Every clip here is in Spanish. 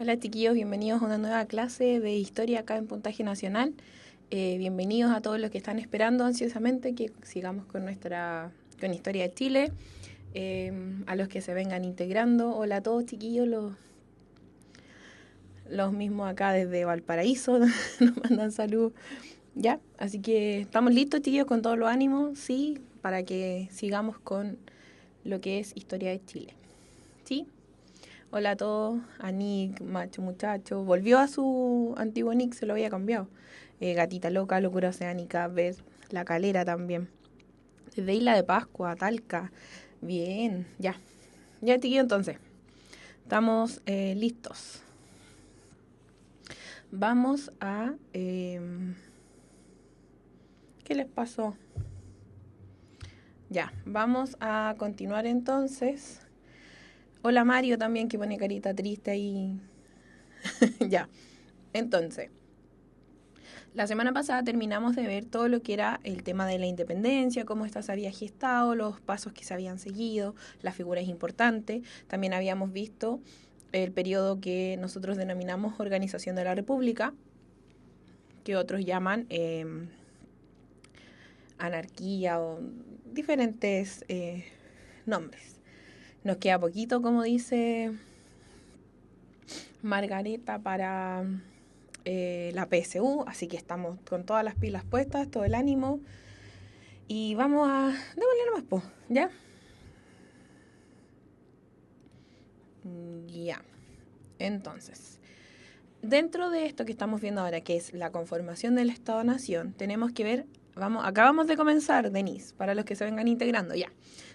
Hola chiquillos, bienvenidos a una nueva clase de historia acá en Puntaje Nacional. Bienvenidos a todos los que están esperando ansiosamente que sigamos con Historia de Chile. A los que se vengan integrando, hola a todos chiquillos, los mismos acá desde Valparaíso nos mandan saludos. Ya, así que estamos listos chiquillos con todos los ánimos, sí, para que sigamos con lo que es Historia de Chile. ¿Sí? Hola a todos, a Nick, macho muchacho, volvió a su antiguo nick, se lo había cambiado. Gatita loca, locura oceánica, Beth, la calera también. Desde Isla de Pascua, Talca. Bien, ya. Ya, chiquillo, entonces. Estamos listos. Vamos a... ¿qué les pasó? Ya, vamos a continuar entonces. Hola Mario también, que pone carita triste ahí. Ya, entonces. La semana pasada terminamos de ver todo lo que era el tema de la independencia, cómo ésta se había gestado, los pasos que se habían seguido, las figuras importantes. También habíamos visto el periodo que nosotros denominamos Organización de la República, que otros llaman anarquía o diferentes nombres. Nos queda poquito, como dice Margareta, para la PSU, así que estamos con todas las pilas puestas, todo el ánimo. Y vamos a... démosle nomás, po, ¿ya? Ya. Entonces, dentro de esto que estamos viendo ahora, que es la conformación del Estado-Nación, tenemos que ver... acabamos de comenzar, Denise, para los que se vengan integrando, ya.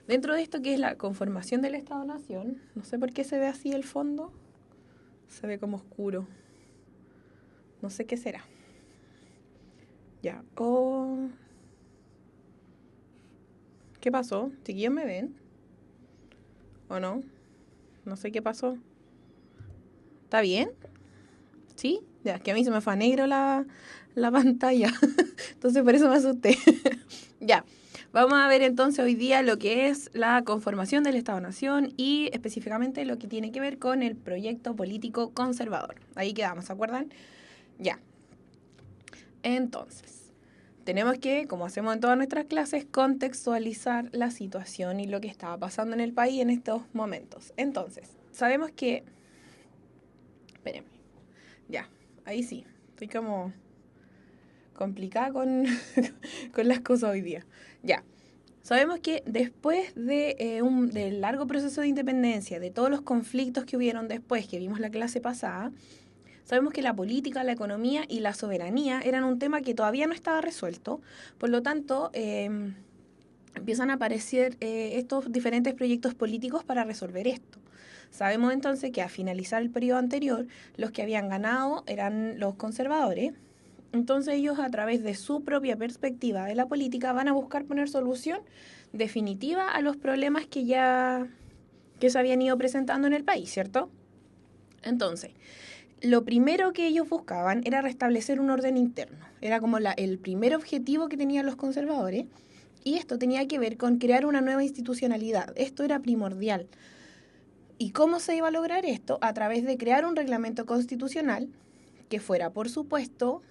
Dentro de esto que es la conformación del Estado-Nación, no sé por qué se ve así el fondo. Se ve como oscuro. No sé qué será. Ya. Oh... ¿qué pasó? ¿Chiquillos me ven? ¿O no? No sé qué pasó. ¿Está bien? ¿Sí? Ya, que a mí se me fue a negro la pantalla. Entonces por eso me asusté. Ya, vamos a ver entonces hoy día lo que es la conformación del Estado-Nación y específicamente lo que tiene que ver con el proyecto político conservador. Ahí quedamos, ¿se acuerdan? Ya, entonces, tenemos que, como hacemos en todas nuestras clases, contextualizar la situación y lo que estaba pasando en el país en estos momentos. Entonces, sabemos que... espérenme, ya, ahí sí, estoy como complicada con, con las cosas hoy día. Ya, sabemos que después del largo proceso de independencia, de todos los conflictos que hubieron después, que vimos la clase pasada, sabemos que la política, la economía y la soberanía eran un tema que todavía no estaba resuelto. Por lo tanto, empiezan a aparecer estos diferentes proyectos políticos para resolver esto. Sabemos entonces que a finalizar el periodo anterior, los que habían ganado eran los conservadores. Entonces ellos, a través de su propia perspectiva de la política, van a buscar poner solución definitiva a los problemas que se habían ido presentando en el país, ¿cierto? Entonces, lo primero que ellos buscaban era restablecer un orden interno. Era como el primer objetivo que tenían los conservadores. Y esto tenía que ver con crear una nueva institucionalidad. Esto era primordial. ¿Y cómo se iba a lograr esto? A través de crear un reglamento constitucional que fuera, por supuesto,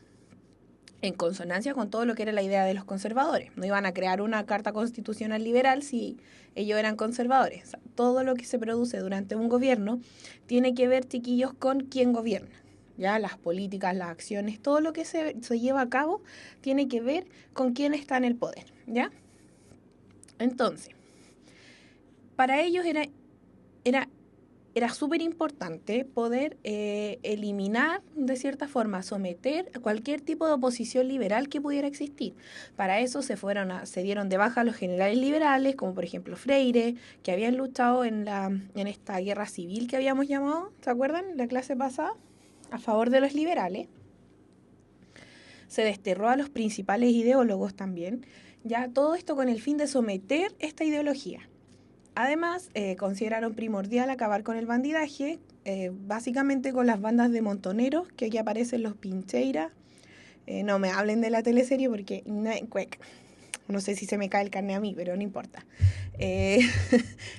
en consonancia con todo lo que era la idea de los conservadores. No iban a crear una carta constitucional liberal si ellos eran conservadores. O sea, todo lo que se produce durante un gobierno tiene que ver, chiquillos, con quién gobierna. Ya las políticas, las acciones, todo lo que se lleva a cabo tiene que ver con quién está en el poder. ¿Ya? Entonces, para ellos era era súper importante poder eliminar, de cierta forma, someter a cualquier tipo de oposición liberal que pudiera existir. Para eso se dieron de baja los generales liberales, como por ejemplo Freire, que habían luchado en esta guerra civil que habíamos llamado, ¿se acuerdan? La clase pasada, a favor de los liberales. Se desterró a los principales ideólogos también, ya todo esto con el fin de someter esta ideología. Además, consideraron primordial acabar con el bandidaje, básicamente con las bandas de montoneros, que aquí aparecen los Pincheira. No me hablen de la teleserie porque... No sé si se me cae el carnet a mí, pero no importa. Eh,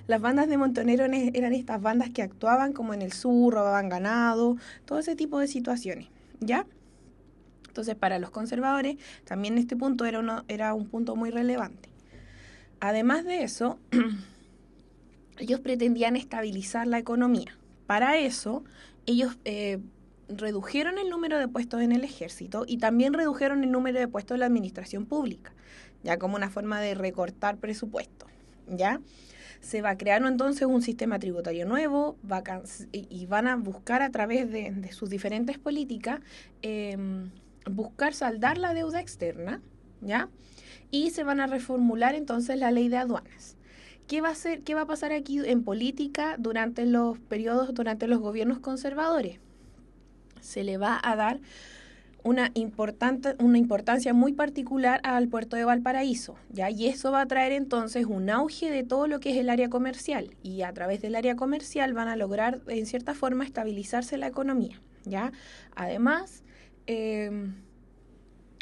las bandas de montoneros eran estas bandas que actuaban como en el sur, robaban ganado, todo ese tipo de situaciones, ¿ya? Entonces, para los conservadores, también este punto era un punto muy relevante. Además de eso, ellos pretendían estabilizar la economía. Para eso, ellos redujeron el número de puestos en el ejército y también redujeron el número de puestos en la administración pública, ya como una forma de recortar presupuesto, ¿ya? Se va a crear entonces un sistema tributario nuevo y van a buscar a través de sus diferentes políticas buscar saldar la deuda externa, ¿ya? Y se van a reformular entonces la ley de aduanas. ¿Qué va a pasar aquí en política durante los gobiernos conservadores? Se le va a dar una importancia muy particular al puerto de Valparaíso, ¿ya? Y eso va a traer entonces un auge de todo lo que es el área comercial, y a través del área comercial van a lograr, en cierta forma, estabilizarse la economía, ¿ya? Además,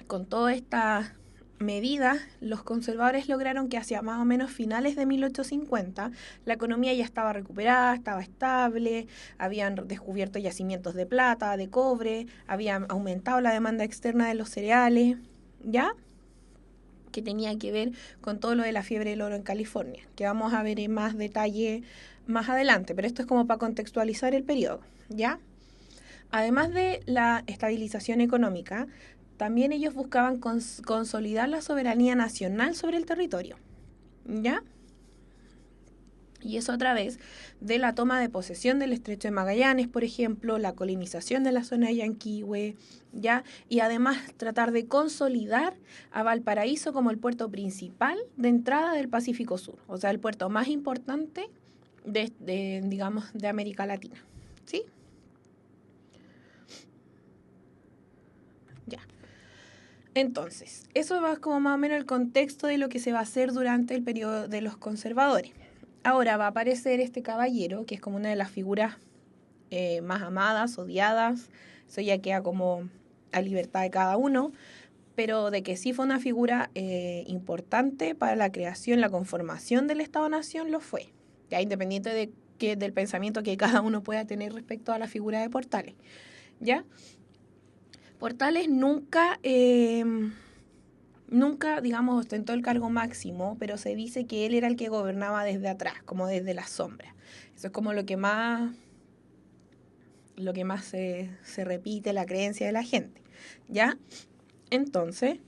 con toda esta medida, los conservadores lograron que hacia más o menos finales de 1850 la economía ya estaba recuperada, estaba estable, habían descubierto yacimientos de plata, de cobre, habían aumentado la demanda externa de los cereales, ¿ya? Que tenía que ver con todo lo de la fiebre del oro en California, que vamos a ver en más detalle más adelante, pero esto es como para contextualizar el periodo, ¿ya? Además de la estabilización económica, también ellos buscaban consolidar la soberanía nacional sobre el territorio, ¿ya? Y eso a través de la toma de posesión del Estrecho de Magallanes, por ejemplo, la colonización de la zona de Yanquihue, ¿ya? Y además tratar de consolidar a Valparaíso como el puerto principal de entrada del Pacífico Sur, o sea, el puerto más importante digamos, de América Latina, ¿sí? Ya. Entonces, eso va como más o menos el contexto de lo que se va a hacer durante el periodo de los conservadores. Ahora va a aparecer este caballero, que es como una de las figuras más amadas, odiadas, eso ya queda como a libertad de cada uno, pero de que sí fue una figura importante para la creación, la conformación del Estado-Nación, lo fue, ya independiente del pensamiento que cada uno pueda tener respecto a la figura de Portales, ¿ya? Portales nunca, digamos, ostentó el cargo máximo, pero se dice que él era el que gobernaba desde atrás, como desde las sombras. Eso es como lo que más se repite, la creencia de la gente, ¿ya? Entonces,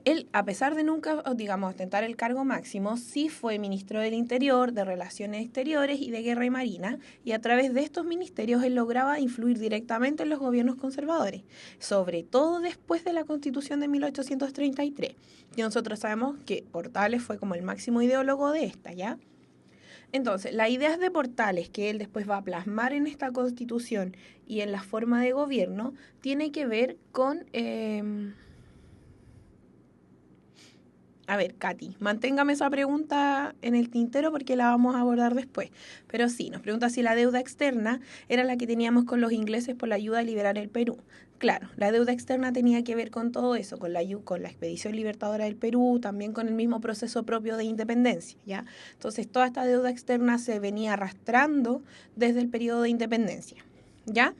él, a pesar de nunca, digamos, ostentar el cargo máximo, sí fue ministro del Interior, de Relaciones Exteriores y de Guerra y Marina, y a través de estos ministerios él lograba influir directamente en los gobiernos conservadores, sobre todo después de la Constitución de 1833. Y nosotros sabemos que Portales fue como el máximo ideólogo de esta, ¿ya? Entonces, las ideas de Portales que él después va a plasmar en esta Constitución y en la forma de gobierno, tiene que ver con... A ver, Katy, manténgame esa pregunta en el tintero porque la vamos a abordar después. Pero sí, nos pregunta si la deuda externa era la que teníamos con los ingleses por la ayuda a liberar el Perú. Claro, la deuda externa tenía que ver con todo eso, con la expedición libertadora del Perú, también con el mismo proceso propio de independencia, ¿ya? Entonces, toda esta deuda externa se venía arrastrando desde el periodo de independencia, ¿ya?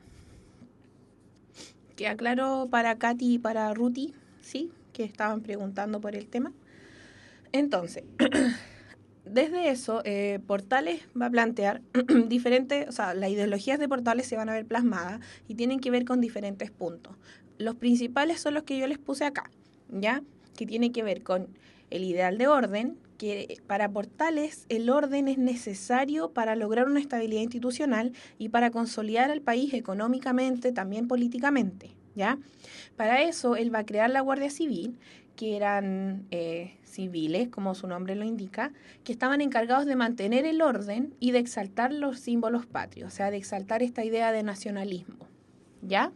¿Queda claro para Katy y para Ruti? ¿Sí? Que estaban preguntando por el tema. Entonces, desde eso, Portales va a plantear diferentes, o sea, las ideologías de Portales se van a ver plasmadas y tienen que ver con diferentes puntos. Los principales son los que yo les puse acá, ¿ya? Que tiene que ver con el ideal de orden, que para Portales el orden es necesario para lograr una estabilidad institucional y para consolidar al país económicamente, también políticamente, ¿ya? Para eso, él va a crear la Guardia Civil, que eran civiles, como su nombre lo indica, que estaban encargados de mantener el orden y de exaltar los símbolos patrios, o sea, de exaltar esta idea de nacionalismo, ¿ya?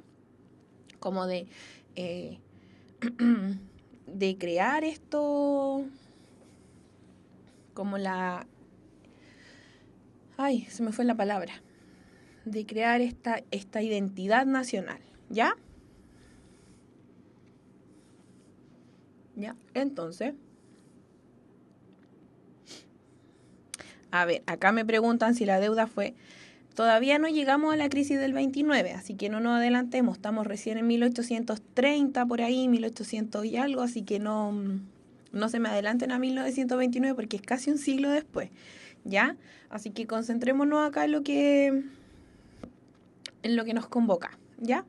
Como eh, de crear esto, como ay, se me fue la palabra, de crear esta identidad nacional, ¿ya? ¿Ya? Entonces, a ver, acá me preguntan si la deuda fue... Todavía no llegamos a la crisis del 29, así que no nos adelantemos. Estamos recién en 1830, por ahí, 1800 y algo, así que no se me adelanten a 1929 porque es casi un siglo después, ¿ya? Así que concentrémonos acá en lo que nos convoca, ¿ya?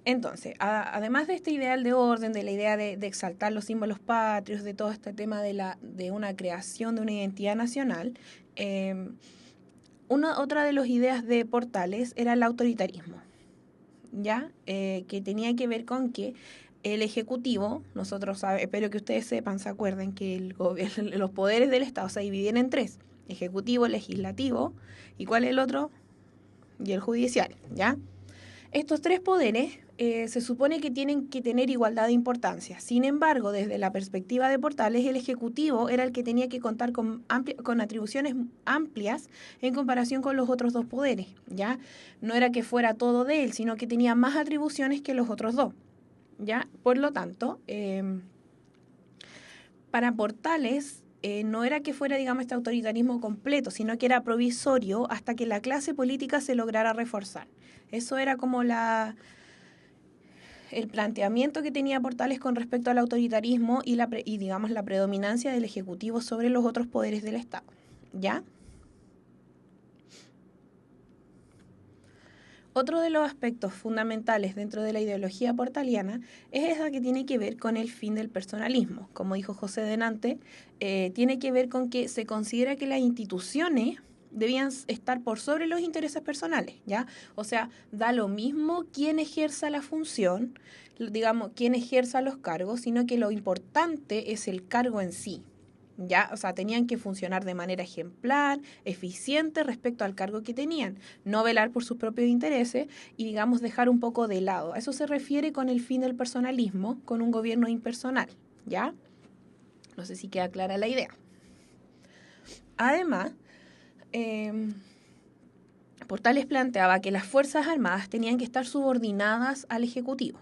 Entonces, además de este ideal de orden, de la idea de exaltar los símbolos patrios, de todo este tema de una creación de una identidad nacional, otra de las ideas de Portales era el autoritarismo, ¿ya? Que tenía que ver con que el Ejecutivo, espero que ustedes sepan, se acuerden que los poderes del Estado se dividen en tres: Ejecutivo, Legislativo, ¿y cuál es el otro? Y el Judicial, ¿ya? Estos tres poderes se supone que tienen que tener igualdad de importancia. Sin embargo, desde la perspectiva de Portales, el Ejecutivo era el que tenía que contar con atribuciones amplias en comparación con los otros dos poderes, ¿ya? No era que fuera todo de él, sino que tenía más atribuciones que los otros dos, ¿ya? Por lo tanto, para Portales no era que fuera, digamos, este autoritarismo completo, sino que era provisorio hasta que la clase política se lograra reforzar. Eso era como el planteamiento que tenía Portales con respecto al autoritarismo y digamos, la predominancia del Ejecutivo sobre los otros poderes del Estado, ¿ya? Otro de los aspectos fundamentales dentro de la ideología portaliana es esa que tiene que ver con el fin del personalismo. Como dijo José Denante, tiene que ver con que se considera que las instituciones debían estar por sobre los intereses personales, ¿ya? O sea, da lo mismo quién ejerza la función, digamos, quién ejerza los cargos, sino que lo importante es el cargo en sí, ¿ya? O sea, tenían que funcionar de manera ejemplar, eficiente respecto al cargo que tenían, no velar por sus propios intereses y, digamos, dejar un poco de lado. A eso se refiere con el fin del personalismo, con un gobierno impersonal, ¿ya? No sé si queda clara la idea. Además, Portales planteaba que las Fuerzas Armadas tenían que estar subordinadas al Ejecutivo,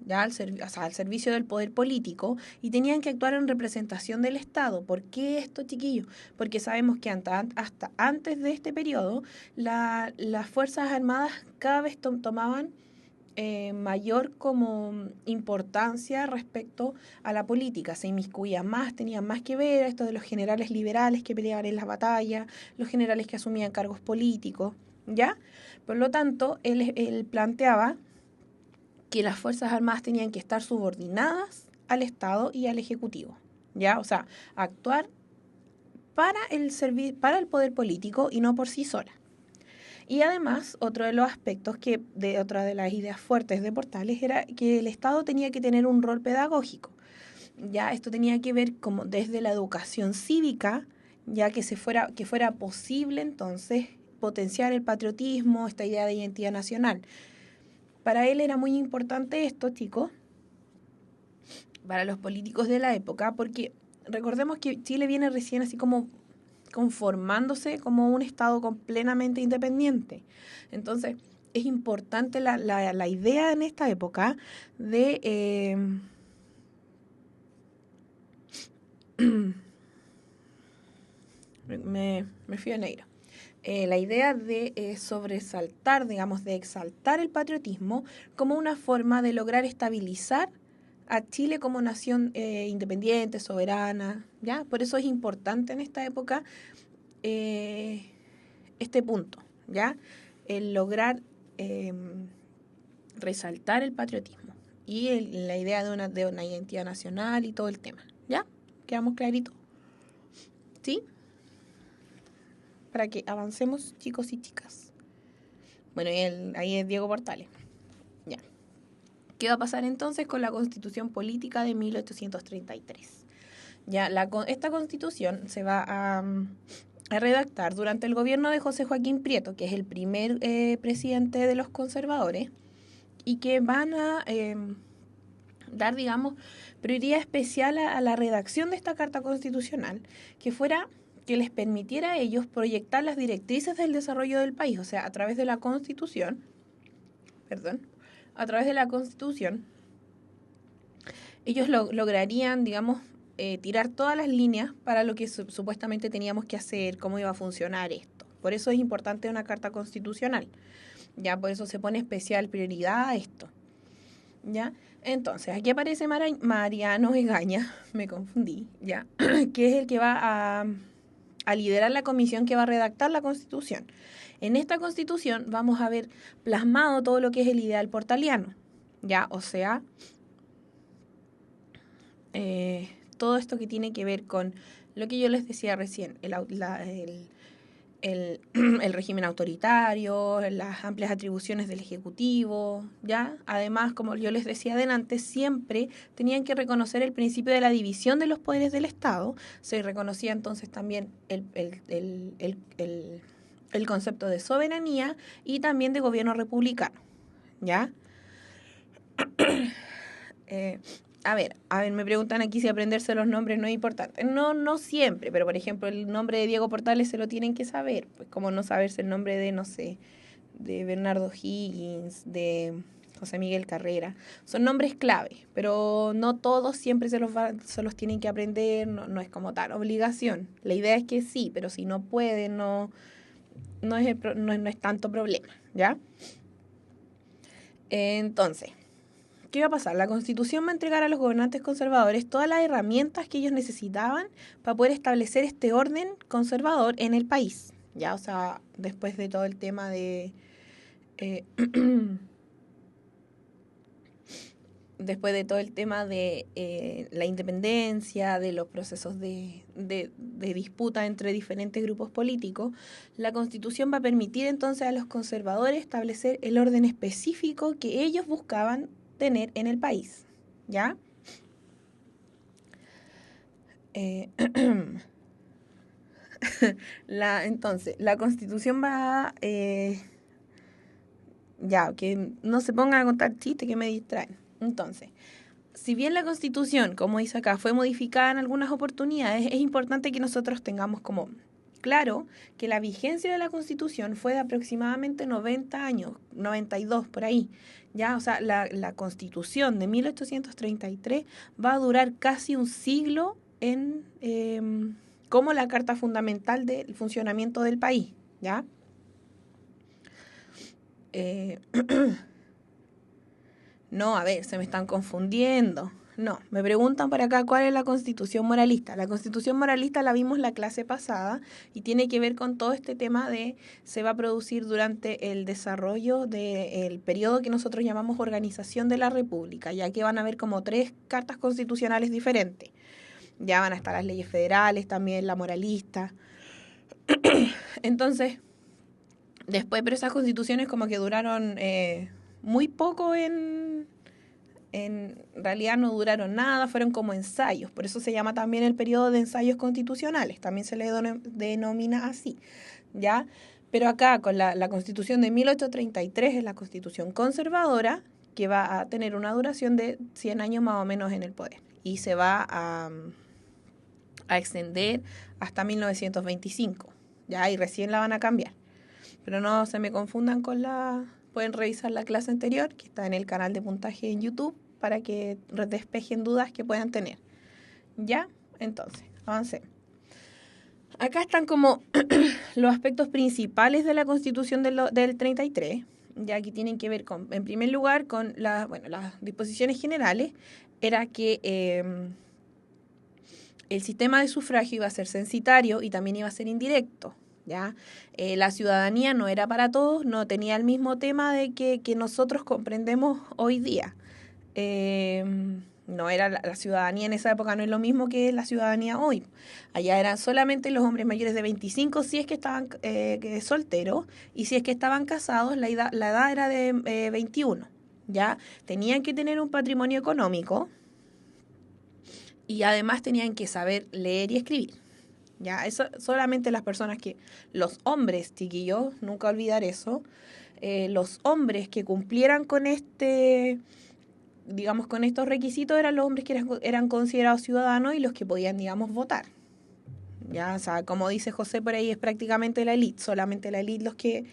¿ya? Al servicio del poder político, y tenían que actuar en representación del Estado. ¿Por qué esto, chiquillos? Porque sabemos que hasta antes de este periodo las Fuerzas Armadas cada vez tomaban mayor como importancia respecto a la política, se inmiscuían más, tenían más que ver esto de los generales liberales que peleaban en las batallas, los generales que asumían cargos políticos, ¿ya? Por lo tanto, él planteaba que las Fuerzas Armadas tenían que estar subordinadas al Estado y al Ejecutivo, ¿ya? O sea, actuar para para el poder político y no por sí sola. Y además, otro de los aspectos otra de las ideas fuertes de Portales era que el Estado tenía que tener un rol pedagógico. Ya esto tenía que ver como desde la educación cívica, ya que fuera posible entonces potenciar el patriotismo, esta idea de identidad nacional. Para él era muy importante esto, chicos, para los políticos de la época, porque recordemos que Chile viene recién así como conformándose como un Estado completamente independiente. Entonces, es importante la idea en esta época de... me fui a negro. La idea de sobresaltar, digamos, de exaltar el patriotismo como una forma de lograr estabilizar a Chile como nación independiente, soberana, ¿ya? Por eso es importante en esta época este punto, ¿ya? El lograr resaltar el patriotismo y la idea de una identidad nacional y todo el tema, ¿ya? ¿Quedamos claritos? ¿Sí? Para que avancemos, chicos y chicas. Bueno, ahí es Diego Portales. Ya. ¿Qué va a pasar entonces con la Constitución Política de 1833? Ya, esta Constitución se va a redactar durante el gobierno de José Joaquín Prieto, que es el primer presidente de los conservadores, y que van a dar, digamos, prioridad especial a la redacción de esta Carta Constitucional, que les permitiera a ellos proyectar las directrices del desarrollo del país, o sea, a través de la Constitución, ellos lograrían, digamos, tirar todas las líneas para lo que supuestamente teníamos que hacer, cómo iba a funcionar esto. Por eso es importante una carta constitucional. Ya, por eso se pone especial prioridad a esto. ¿Ya? Entonces, aquí aparece Mariano Egaña, me confundí, ¿ya? Que es el que va a liderar la comisión que va a redactar la Constitución. En esta Constitución vamos a ver plasmado todo lo que es el ideal portaliano, ¿ya? O sea, todo esto que tiene que ver con lo que yo les decía recién, el régimen autoritario, las amplias atribuciones del Ejecutivo, ¿ya? Además, como yo les decía adelante, siempre tenían que reconocer el principio de la división de los poderes del Estado. Se reconocía entonces también el concepto de soberanía y también de gobierno republicano, ¿ya? A ver, me preguntan aquí si aprenderse los nombres no es importante. No, no siempre, pero por ejemplo el nombre de Diego Portales se lo tienen que saber, pues como no saberse el nombre de, no sé, de Bernardo Higgins, de José Miguel Carrera. Son nombres clave, pero no todos siempre se los tienen que aprender, no es como tal obligación. La idea es que sí, pero si no pueden, no es tanto problema, ¿ya? Entonces, ¿qué va a pasar? La Constitución va a entregar a los gobernantes conservadores todas las herramientas que ellos necesitaban para poder establecer este orden conservador en el país. Ya, o sea, después de todo el tema de eh, después de todo el tema de la independencia, de los procesos de disputa entre diferentes grupos políticos, la Constitución va a permitir entonces a los conservadores establecer el orden específico que ellos buscaban tener en el país, ¿ya? Entonces, la Constitución va... ya, que no se pongan a contar chistes que me distraen. Entonces, si bien la Constitución, como dice acá, fue modificada en algunas oportunidades, es importante que nosotros tengamos como claro que la vigencia de la Constitución fue de aproximadamente 90 años, 92 por ahí. Ya, o sea, la Constitución de 1833 va a durar casi un siglo en como la carta fundamental del funcionamiento del país, ¿ya? Eh, No, a ver, se me están confundiendo. No, me preguntan por acá cuál es la constitución moralista. La constitución moralista la vimos la clase pasada y tiene que ver con todo este tema de se va a producir durante el desarrollo del periodo que nosotros llamamos organización de la República, ya que van a haber como 3 cartas constitucionales diferentes. Ya van a estar las leyes federales, también la moralista. Entonces, después, pero esas constituciones como que duraron muy poco en realidad no duraron nada, fueron como ensayos, por eso se llama también el periodo de ensayos constitucionales, también se le denomina así, ¿ya? Pero acá con la Constitución de 1833 es la Constitución conservadora que va a tener una duración de 100 años más o menos en el poder y se va a extender hasta 1925, ¿ya? Y recién la van a cambiar. Pero no se me confundan con pueden revisar la clase anterior que está en el canal de puntaje en YouTube para que despejen dudas que puedan tener. ¿Ya? Entonces, avancé. Acá están como los aspectos principales de la Constitución del 33, ya que tienen que ver con, en primer lugar, con las disposiciones generales, era que el sistema de sufragio iba a ser censitario y también iba a ser indirecto. ¿Ya? La ciudadanía no era para todos, no tenía el mismo tema de que nosotros comprendemos hoy día. No era la ciudadanía en esa época, no es lo mismo que la ciudadanía hoy. Allá eran solamente los hombres mayores de 25 si es que estaban solteros y si es que estaban casados, la edad era de 21. ¿Ya? Tenían que tener un patrimonio económico y además tenían que saber leer y escribir. Ya, eso solamente las personas los hombres, chiquillos, nunca olvidar eso, los hombres que cumplieran con digamos, con estos requisitos eran los hombres que eran considerados ciudadanos y los que podían, digamos, votar. Ya, o sea, como dice José por ahí, es prácticamente la élite, solamente la élite los que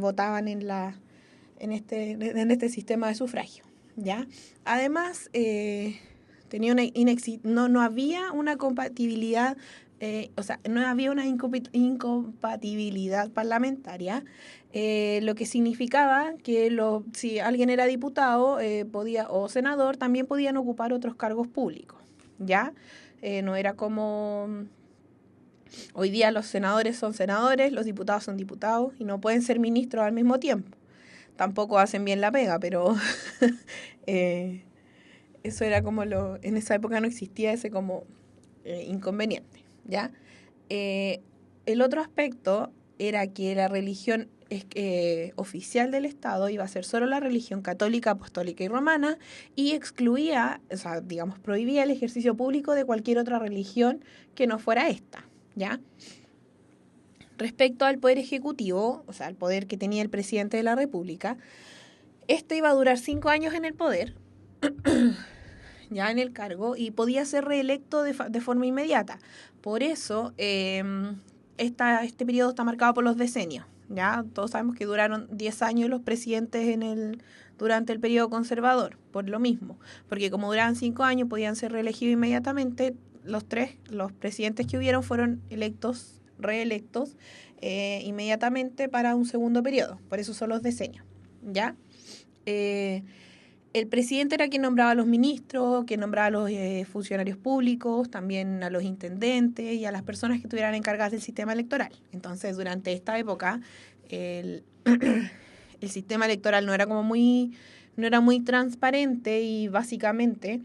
votaban en este sistema de sufragio. ¿ya? Además, tenía no había una compatibilidad, o sea, no había una incompatibilidad parlamentaria, lo que significaba que si alguien era diputado podía, o senador, también podían ocupar otros cargos públicos, ¿ya? No era como hoy día los senadores son senadores, los diputados son diputados y no pueden ser ministros al mismo tiempo. Tampoco hacen bien la pega, pero eh, eso era como en esa época no existía ese como inconveniente, ¿ya? Eh, el otro aspecto era que la religión oficial del Estado iba a ser solo la religión católica, apostólica y romana y excluía, o sea, digamos, prohibía el ejercicio público de cualquier otra religión que no fuera esta, ¿ya? Respecto al poder ejecutivo, o sea, el poder que tenía el presidente de la República, este iba a durar 5 años en el poder, ya en el cargo, y podía ser reelecto de forma inmediata. Por eso, este periodo está marcado por los decenios. Ya todos sabemos que duraron 10 años los presidentes durante el periodo conservador, por lo mismo, porque como duraban 5 años podían ser reelegidos inmediatamente. Los presidentes que hubieron fueron reelectos inmediatamente para un segundo periodo, por eso son los decenios, ¿ya? El presidente era quien nombraba a los ministros, quien nombraba a los funcionarios públicos, también a los intendentes y a las personas que estuvieran encargadas del sistema electoral. Entonces, durante esta época, el, el sistema electoral no era muy transparente y básicamente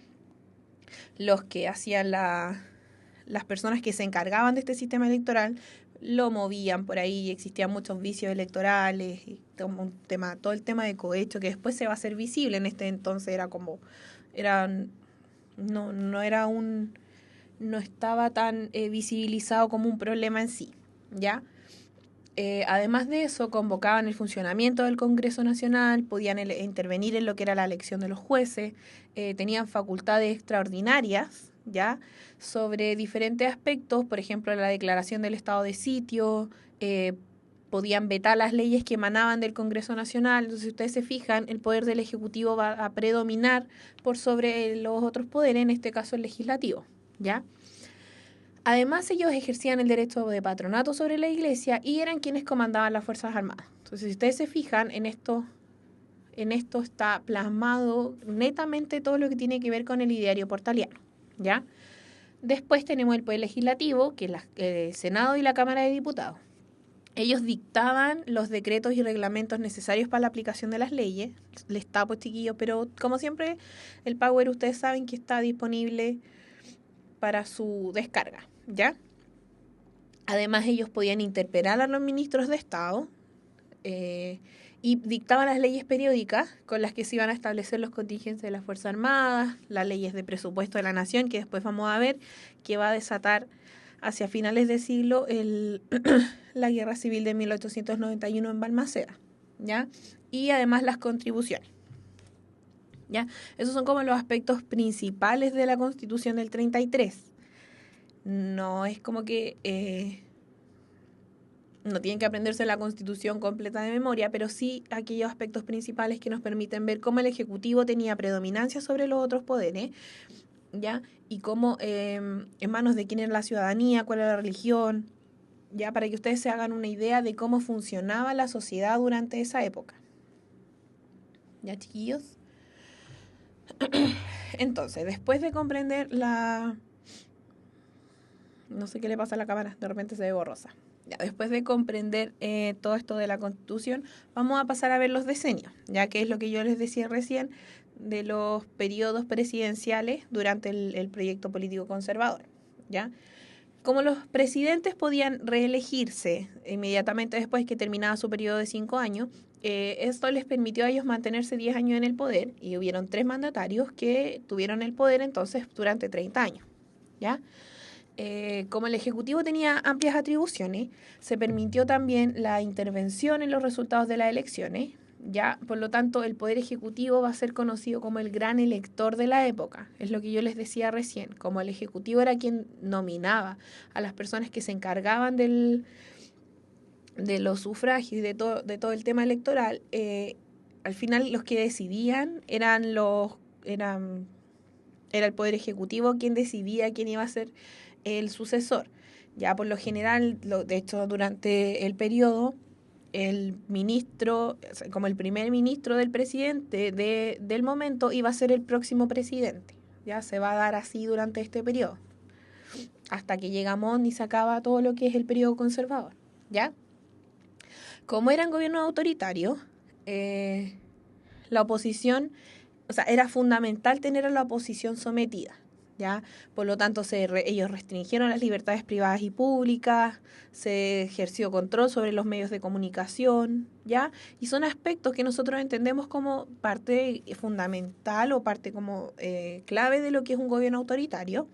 los que hacían las personas que se encargaban de este sistema electoral lo movían por ahí, existían muchos vicios electorales, y todo el tema de cohecho que después se va a hacer visible. En este entonces no era no estaba tan visibilizado como un problema en sí, ¿ya? Además de eso, convocaban el funcionamiento del Congreso Nacional, podían intervenir en lo que era la elección de los jueces, tenían facultades extraordinarias, ¿ya? Sobre diferentes aspectos, por ejemplo, la declaración del estado de sitio, podían vetar las leyes que emanaban del Congreso Nacional. Entonces, si ustedes se fijan, el poder del Ejecutivo va a predominar por sobre los otros poderes, en este caso el legislativo, ¿ya? Además, ellos ejercían el derecho de patronato sobre la iglesia y eran quienes comandaban las Fuerzas Armadas. Entonces, si ustedes se fijan, en esto está plasmado netamente todo lo que tiene que ver con el ideario portaliano, ¿ya? Después tenemos el Poder Legislativo, que es el Senado y la Cámara de Diputados. Ellos dictaban los decretos y reglamentos necesarios para la aplicación de las leyes. Les tapo, chiquillos, pero como siempre, el Power ustedes saben que está disponible para su descarga, ¿ya? Además, ellos podían interpelar a los ministros de Estado y dictaban las leyes periódicas con las que se iban a establecer los contingentes de las Fuerzas Armadas, las leyes de presupuesto de la nación, que después vamos a ver que va a desatar hacia finales de siglo la Guerra Civil de 1891 en Balmaceda, ¿ya? Y además las contribuciones, ¿ya? Esos son como los aspectos principales de la Constitución del 33. No es como que no tienen que aprenderse la Constitución completa de memoria, pero sí aquellos aspectos principales que nos permiten ver cómo el Ejecutivo tenía predominancia sobre los otros poderes, ¿ya? Y cómo en manos de quién era la ciudadanía, cuál era la religión, ¿ya? Para que ustedes se hagan una idea de cómo funcionaba la sociedad durante esa época. ¿Ya, chiquillos? Entonces, después de comprender no sé qué le pasa a la cámara, de repente se ve borrosa. Ya, después de comprender todo esto de la Constitución, vamos a pasar a ver los decenios, ya que es lo que yo les decía recién de los periodos presidenciales durante el proyecto político conservador, ¿ya? Como los presidentes podían reelegirse inmediatamente después que terminaba su periodo de 5 años, esto les permitió a ellos mantenerse 10 años en el poder y hubieron 3 mandatarios que tuvieron el poder entonces durante 30 años, ¿ya? Como el Ejecutivo tenía amplias atribuciones, se permitió también la intervención en los resultados de las elecciones, ya, por lo tanto, el Poder Ejecutivo va a ser conocido como el gran elector de la época. Es lo que yo les decía recién, como el Ejecutivo era quien nominaba a las personas que se encargaban de los sufragios y de todo el tema electoral, al final los que decidían era el Poder Ejecutivo quien decidía quién iba a ser el sucesor. Ya por lo general, de hecho, durante el periodo, el ministro, o sea, como el primer ministro del presidente del momento, iba a ser el próximo presidente. Ya se va a dar así durante este periodo, hasta que llega Montt y se acaba todo lo que es el periodo conservador. ¿Ya? Como eran gobiernos autoritarios, la oposición, o sea, era fundamental tener a la oposición sometida, ¿ya? Por lo tanto, ellos restringieron las libertades privadas y públicas, se ejerció control sobre los medios de comunicación, ¿ya? Y son aspectos que nosotros entendemos como parte fundamental o parte como clave de lo que es un gobierno autoritario.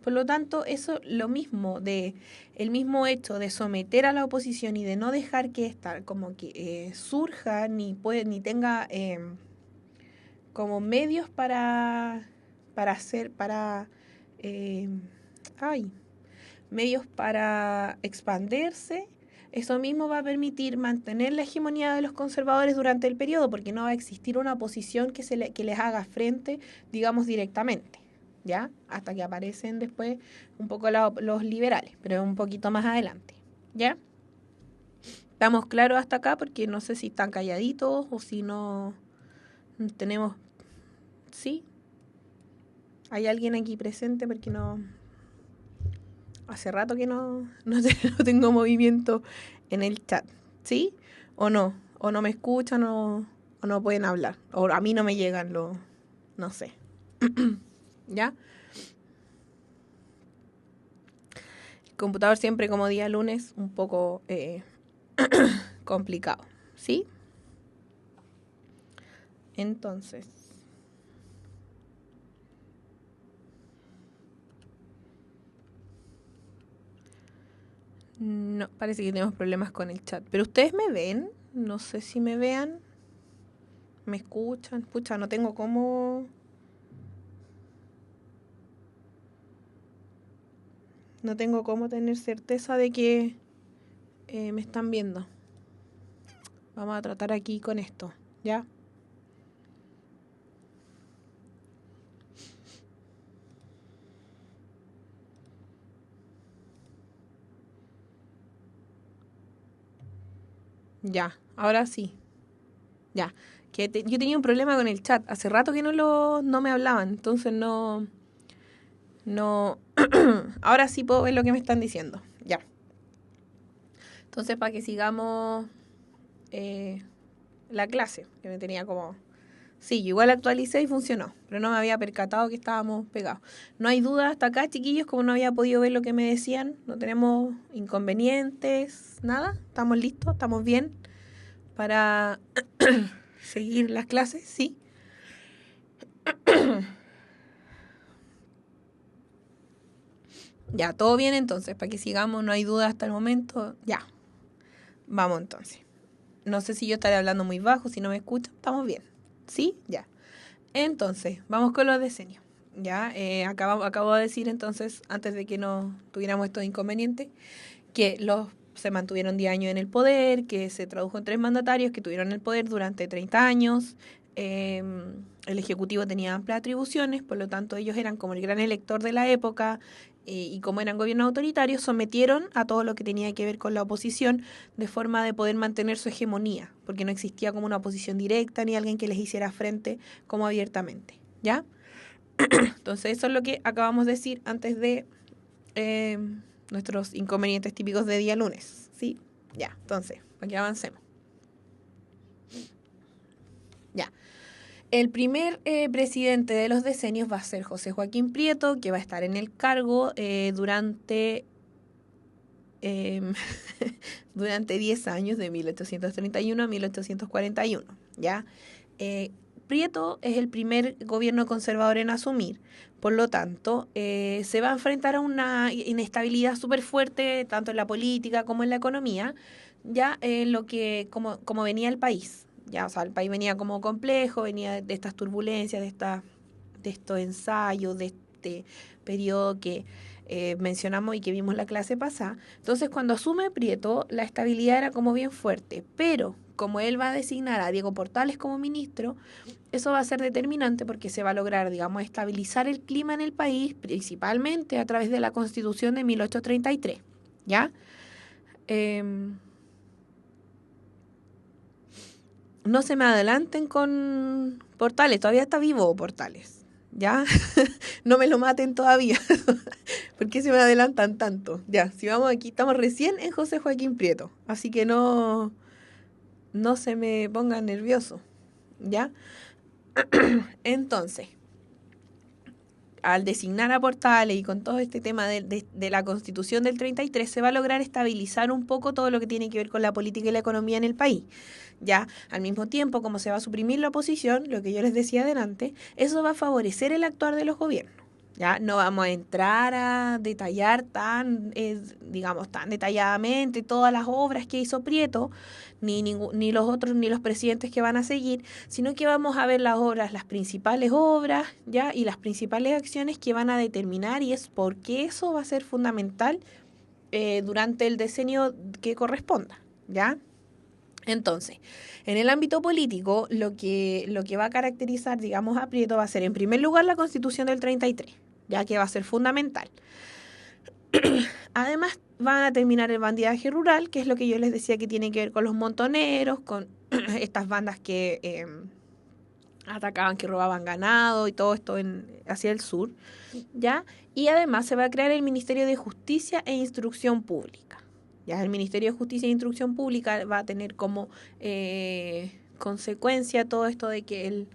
Por lo tanto, eso lo mismo el mismo hecho de someter a la oposición y de no dejar que esta como que surja ni tenga como medios para hacer, eh, ay, medios para expandirse, eso mismo va a permitir mantener la hegemonía de los conservadores durante el periodo, porque no va a existir una oposición que les haga frente, digamos, directamente, ¿ya? Hasta que aparecen después un poco los liberales, pero un poquito más adelante, ¿ya? ¿Estamos claros hasta acá? Porque no sé si están calladitos o si no tenemos... ¿Sí? ¿Hay alguien aquí presente? Porque no... Hace rato que no tengo movimiento en el chat. ¿Sí? ¿O no? ¿O no me escuchan o no pueden hablar? O a mí no me llegan los... No sé. ¿Ya? El computador siempre como día lunes un poco complicado. ¿Sí? Entonces... No, parece que tenemos problemas con el chat. ¿Pero ustedes me ven? No sé si me vean. ¿Me escuchan? Pucha, no tengo cómo... No tengo cómo tener certeza de que me están viendo. Vamos a tratar aquí con esto, ¿ya? Ya, ahora sí. Ya. Yo tenía un problema con el chat. Hace rato que no me hablaban, entonces no... Ahora sí puedo ver lo que me están diciendo. Ya. Entonces, para que sigamos la clase, que me tenía como... Sí, yo igual actualicé y funcionó, pero no me había percatado que estábamos pegados. No hay duda hasta acá, chiquillos, como no había podido ver lo que me decían, no tenemos inconvenientes, nada, estamos listos, estamos bien para seguir las clases, sí. Ya, todo bien entonces, para que sigamos, no hay duda hasta el momento, ya. Vamos entonces. No sé si yo estaré hablando muy bajo, si no me escuchan, estamos bien. ¿Sí? Ya. Entonces, vamos con los decenios. Ya, acabo de decir entonces, antes de que no tuviéramos estos inconvenientes, que se mantuvieron 10 años en el poder, que se tradujo en 3 mandatarios que tuvieron el poder durante 30 años. El Ejecutivo tenía amplias atribuciones, por lo tanto ellos eran como el gran elector de la época, y como eran gobiernos autoritarios, sometieron a todo lo que tenía que ver con la oposición de forma de poder mantener su hegemonía, porque no existía como una oposición directa ni alguien que les hiciera frente como abiertamente, ¿ya? Entonces eso es lo que acabamos de decir antes de nuestros inconvenientes típicos de día lunes, ¿sí? Ya, entonces, para que avancemos. Ya. El primer presidente de los decenios va a ser José Joaquín Prieto, que va a estar en el cargo durante 10 años, de 1831 a 1841, ¿ya? Prieto es el primer gobierno conservador en asumir, por lo tanto, se va a enfrentar a una inestabilidad súper fuerte, tanto en la política como en la economía, ya lo que, como venía el país, ya, o sea, el país venía como complejo, venía de estas turbulencias, de estos ensayos, de este periodo que mencionamos y que vimos la clase pasada. Entonces, cuando asume Prieto, la estabilidad era como bien fuerte, pero como él va a designar a Diego Portales como ministro, eso va a ser determinante porque se va a lograr, digamos, estabilizar el clima en el país, principalmente a través de la Constitución de 1833, ¿ya? No se me adelanten con Portales, todavía está vivo Portales, ¿ya? No me lo maten todavía. ¿Por qué se me adelantan tanto? Ya, si vamos aquí, estamos recién en José Joaquín Prieto, así que no se me pongan nerviosos, ¿ya? Entonces, al designar a Portales y con todo este tema de la Constitución del 33, se va a lograr estabilizar un poco todo lo que tiene que ver con la política y la economía en el país. Ya, al mismo tiempo, como se va a suprimir la oposición, lo que yo les decía adelante, eso va a favorecer el actuar de los gobiernos. Ya, no vamos a entrar a detallar digamos, tan detalladamente todas las obras que hizo Prieto, ni los otros, ni los presidentes que van a seguir, sino que vamos a ver las obras, las principales obras, ya, y las principales acciones que van a determinar, y es por qué eso va a ser fundamental durante el decenio que corresponda, ¿ya? Entonces, en el ámbito político, lo que va a caracterizar, digamos, a Prieto va a ser, en primer lugar, la Constitución del 33, ya que va a ser fundamental. Además, van a terminar el bandidaje rural, que es lo que yo les decía que tiene que ver con los montoneros, con estas bandas que atacaban, que robaban ganado y todo esto hacia el sur, ¿ya? Y además se va a crear el Ministerio de Justicia e Instrucción Pública. Ya el Ministerio de Justicia e Instrucción Pública va a tener como consecuencia todo esto de que el...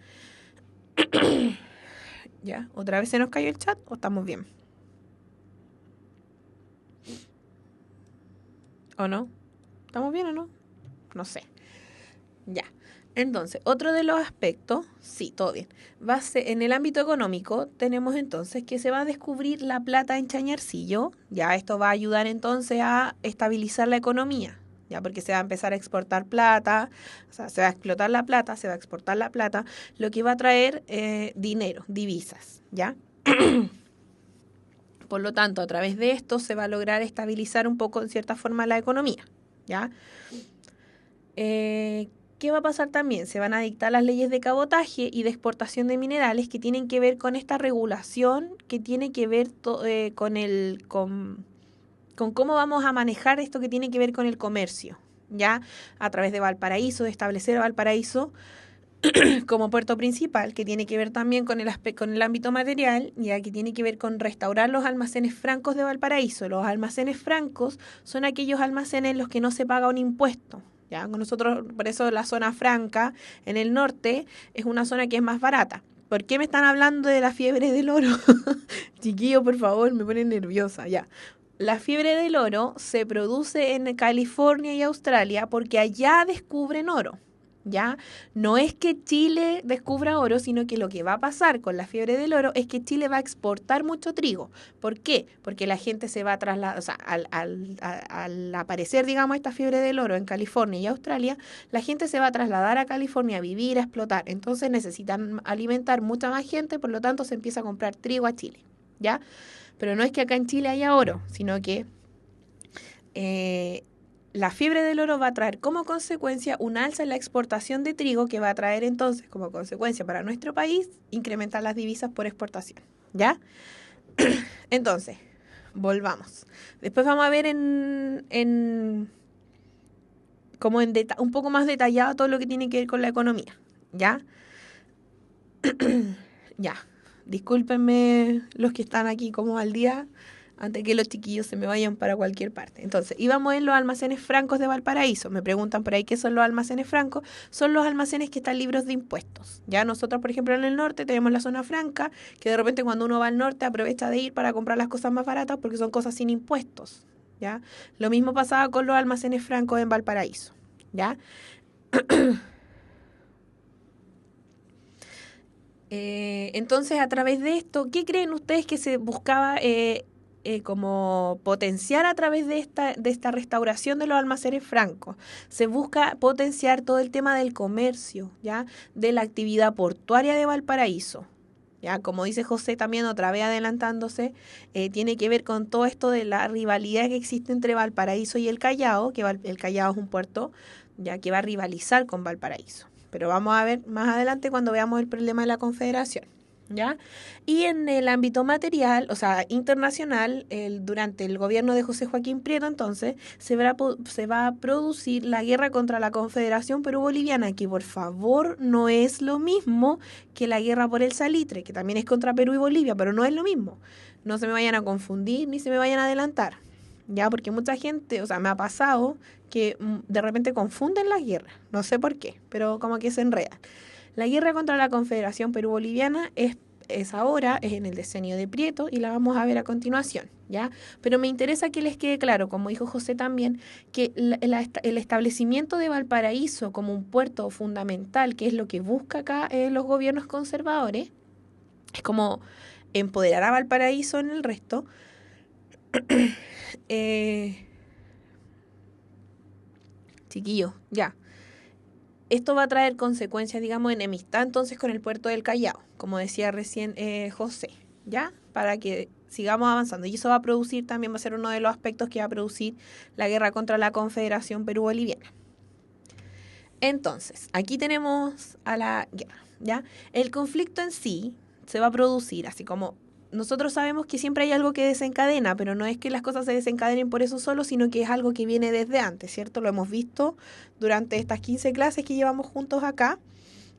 ¿Ya? ¿Otra vez se nos cayó el chat o estamos bien? ¿O no? ¿Estamos bien o no? No sé. Ya. Entonces, otro de los aspectos, sí, todo bien, va a ser, en el ámbito económico, tenemos entonces que se va a descubrir la plata en Chañarcillo, ya esto va a ayudar entonces a estabilizar la economía, ya porque se va a empezar a exportar plata, o sea, se va a explotar la plata, se va a exportar la plata, lo que va a traer dinero, divisas, ¿ya? Por lo tanto, a través de esto se va a lograr estabilizar un poco, en cierta forma, la economía, ¿ya? ¿Qué va a pasar también? Se van a dictar las leyes de cabotaje y de exportación de minerales que tienen que ver con esta regulación, que tiene que ver con cómo vamos a manejar esto que tiene que ver con el comercio, ¿ya? A través de Valparaíso, de establecer a Valparaíso como puerto principal, que tiene que ver también con el ámbito material, ya que tiene que ver con restaurar los almacenes francos de Valparaíso. Los almacenes francos son aquellos almacenes en los que no se paga un impuesto. Ya, nosotros, por eso la zona franca en el norte es una zona que es más barata. ¿Por qué me están hablando de la fiebre del oro? Chiquillo, por favor, me ponen nerviosa, ya. La fiebre del oro se produce en California y Australia porque allá descubren oro. ¿Ya? No es que Chile descubra oro, sino que lo que va a pasar con la fiebre del oro es que Chile va a exportar mucho trigo. ¿Por qué? Porque la gente se va a trasladar, o sea, al aparecer, digamos, esta fiebre del oro en California y Australia, la gente se va a trasladar a California a vivir, a explotar. Entonces necesitan alimentar mucha más gente, por lo tanto se empieza a comprar trigo a Chile, ¿ya? Pero no es que acá en Chile haya oro, sino que la fiebre del oro va a traer como consecuencia un alza en la exportación de trigo, que va a traer entonces como consecuencia para nuestro país incrementar las divisas por exportación, ¿ya? Entonces, volvamos. Después vamos a ver un poco más detallado todo lo que tiene que ver con la economía, ¿ya? Ya, discúlpenme los que están aquí como al día, antes que los chiquillos se me vayan para cualquier parte. Entonces, íbamos en los almacenes francos de Valparaíso. Me preguntan por ahí qué son los almacenes francos. Son los almacenes que están libres de impuestos. Ya nosotros, por ejemplo, en el norte tenemos la zona franca, que de repente cuando uno va al norte aprovecha de ir para comprar las cosas más baratas porque son cosas sin impuestos, ¿ya? Lo mismo pasaba con los almacenes francos en Valparaíso, ¿ya? Entonces, a través de esto, ¿qué creen ustedes que se buscaba como potenciar a través de esta restauración de los almacenes francos? Se busca potenciar todo el tema del comercio, ¿ya? De la actividad portuaria de Valparaíso. Ya, como dice José también otra vez adelantándose, tiene que ver con todo esto de la rivalidad que existe entre Valparaíso y el Callao, que el Callao es un puerto ya que va a rivalizar con Valparaíso. Pero vamos a ver más adelante cuando veamos el problema de la Confederación, ¿ya? Y en el ámbito material, o sea, internacional, durante el gobierno de José Joaquín Prieto, entonces, se va a producir la guerra contra la Confederación Perú-Boliviana, que por favor no es lo mismo que la guerra por el salitre, que también es contra Perú y Bolivia, pero no es lo mismo. No se me vayan a confundir ni se me vayan a adelantar, ¿ya? Porque mucha gente, o sea, me ha pasado que de repente confunden las guerras, no sé por qué, pero como que se enredan. La guerra contra la Confederación Perú-Boliviana es ahora, es en el decenio de Prieto y la vamos a ver a continuación, ¿ya? Pero me interesa que les quede claro, como dijo José también, que el establecimiento de Valparaíso como un puerto fundamental, que es lo que busca acá los gobiernos conservadores, es como empoderar a Valparaíso en el resto. Chiquillos, ya. Esto va a traer consecuencias, digamos, enemistad entonces con el puerto del Callao, como decía recién José, ¿ya? Para que sigamos avanzando. Y eso va a producir, también va a ser uno de los aspectos que va a producir la guerra contra la Confederación Perú-Boliviana. Entonces, aquí tenemos a la guerra, ¿ya? El conflicto en sí se va a producir, así como nosotros sabemos que siempre hay algo que desencadena, pero no es que las cosas se desencadenen por eso solo, sino que es algo que viene desde antes, ¿cierto? Lo hemos visto durante estas 15 clases que llevamos juntos acá,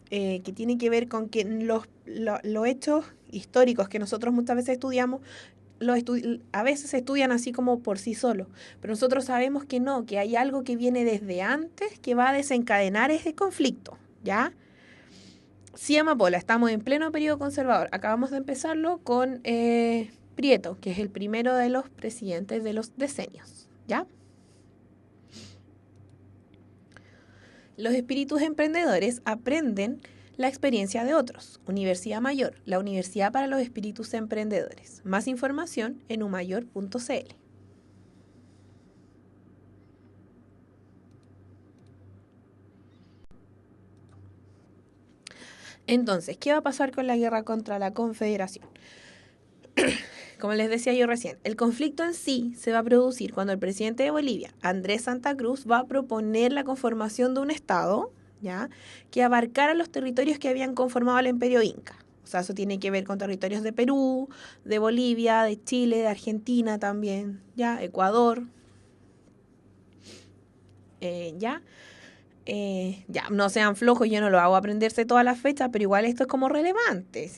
que tiene que ver con que los hechos históricos que nosotros muchas veces estudiamos, a veces se estudian así como por sí solos, pero nosotros sabemos que no, que hay algo que viene desde antes que va a desencadenar ese conflicto, ¿ya? Sí, Amapola, estamos en pleno periodo conservador. Acabamos de empezarlo con Prieto, que es el primero de los presidentes de los decenios, ¿ya? Los espíritus emprendedores aprenden la experiencia de otros. Universidad Mayor, la universidad para los espíritus emprendedores. Más información en umayor.cl. Entonces, ¿qué va a pasar con la guerra contra la Confederación? Como les decía yo recién, el conflicto en sí se va a producir cuando el presidente de Bolivia, Andrés Santa Cruz, va a proponer la conformación de un Estado, ¿ya?, que abarcara los territorios que habían conformado el Imperio Inca. O sea, eso tiene que ver con territorios de Perú, de Bolivia, de Chile, de Argentina también, ¿ya?, Ecuador, ¿ya? Ya, no sean flojos, yo no lo hago aprenderse todas las fechas, pero igual esto es como relevante.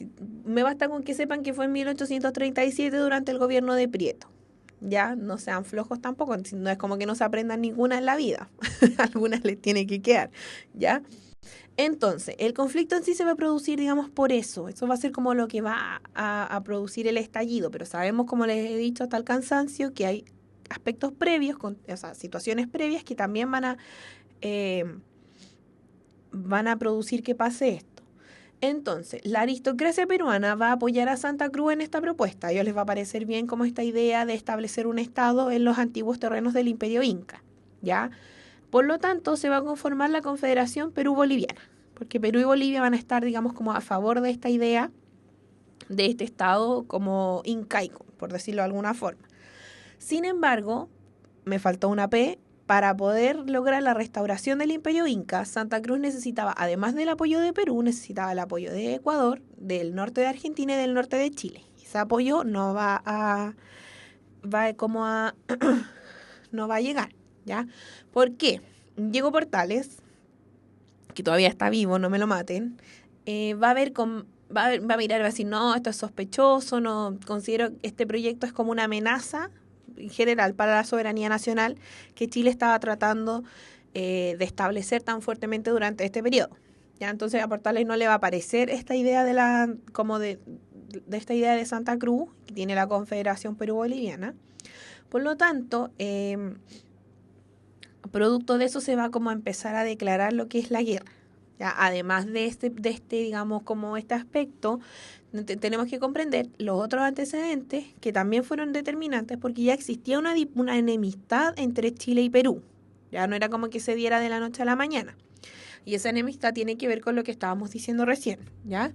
Me basta con que sepan que fue en 1837 durante el gobierno de Prieto. Ya, no sean flojos tampoco, no es como que no se aprendan ninguna en la vida. Algunas les tiene que quedar, ¿ya? Entonces, el conflicto en sí se va a producir, digamos, por eso. Eso va a ser como lo que va a producir el estallido, pero sabemos, como les he dicho hasta el cansancio, que hay aspectos previos, o sea, situaciones previas que también eh, van a producir que pase esto. Entonces, la aristocracia peruana va a apoyar a Santa Cruz en esta propuesta. A ellos les va a parecer bien como esta idea de establecer un estado en los antiguos terrenos del Imperio Inca, ¿ya? Por lo tanto, se va a conformar la Confederación Perú-Boliviana, porque Perú y Bolivia van a estar, digamos, como a favor de esta idea, de este estado como incaico, por decirlo de alguna forma. Sin embargo, me faltó una P. Para poder lograr la restauración del Imperio Inca, Santa Cruz necesitaba, además del apoyo de Perú, necesitaba el apoyo de Ecuador, del norte de Argentina y del norte de Chile. Ese apoyo no va a no va a llegar, ¿ya? ¿Por qué? Diego Portales, que todavía está vivo, no me lo maten, va a mirar y va a decir, no, esto es sospechoso, no considero que este proyecto es como una amenaza en general para la soberanía nacional que Chile estaba tratando de establecer tan fuertemente durante este periodo. ¿Ya? Entonces a Portales no le va a parecer esta idea de esta idea de Santa Cruz, que tiene la Confederación Perú-Boliviana. Por lo tanto, producto de eso se va como a empezar a declarar lo que es la guerra. ¿Ya? Además de este, digamos, como este aspecto, tenemos que comprender los otros antecedentes que también fueron determinantes porque ya existía una enemistad entre Chile y Perú. Ya no era como que se diera de la noche a la mañana. Y esa enemistad tiene que ver con lo que estábamos diciendo recién, ¿ya?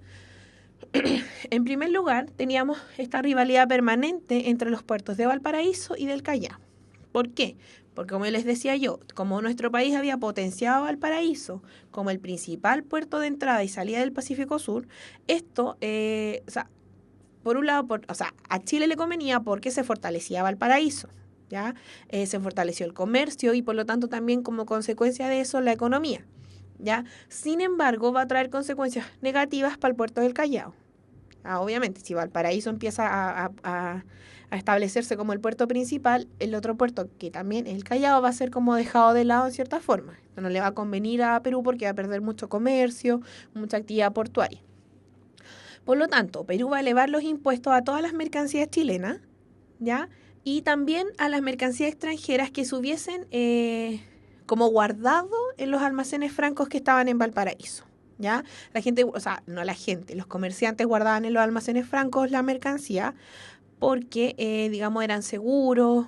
En primer lugar, teníamos esta rivalidad permanente entre los puertos de Valparaíso y del Callao. ¿Por qué? porque como les decía yo, como nuestro país había potenciado Valparaíso como el principal puerto de entrada y salida del Pacífico Sur, esto, o sea, por un lado, o sea, a Chile le convenía porque se fortalecía Valparaíso, ¿ya? Se fortaleció el comercio y por lo tanto también como consecuencia de eso la economía, ¿ya? Sin embargo, va a traer consecuencias negativas para el puerto del Callao. Obviamente, si Valparaíso empieza a establecerse como el puerto principal, el otro puerto, que también es el Callao, va a ser como dejado de lado en cierta forma. No le va a convenir a Perú porque va a perder mucho comercio, mucha actividad portuaria. Por lo tanto, Perú va a elevar los impuestos a todas las mercancías chilenas, ¿ya? Y también a las mercancías extranjeras que se hubiesen como guardado en los almacenes francos que estaban en Valparaíso, ¿ya? La gente, o sea, no la gente, los comerciantes guardaban en los almacenes francos la mercancía porque, digamos, eran seguros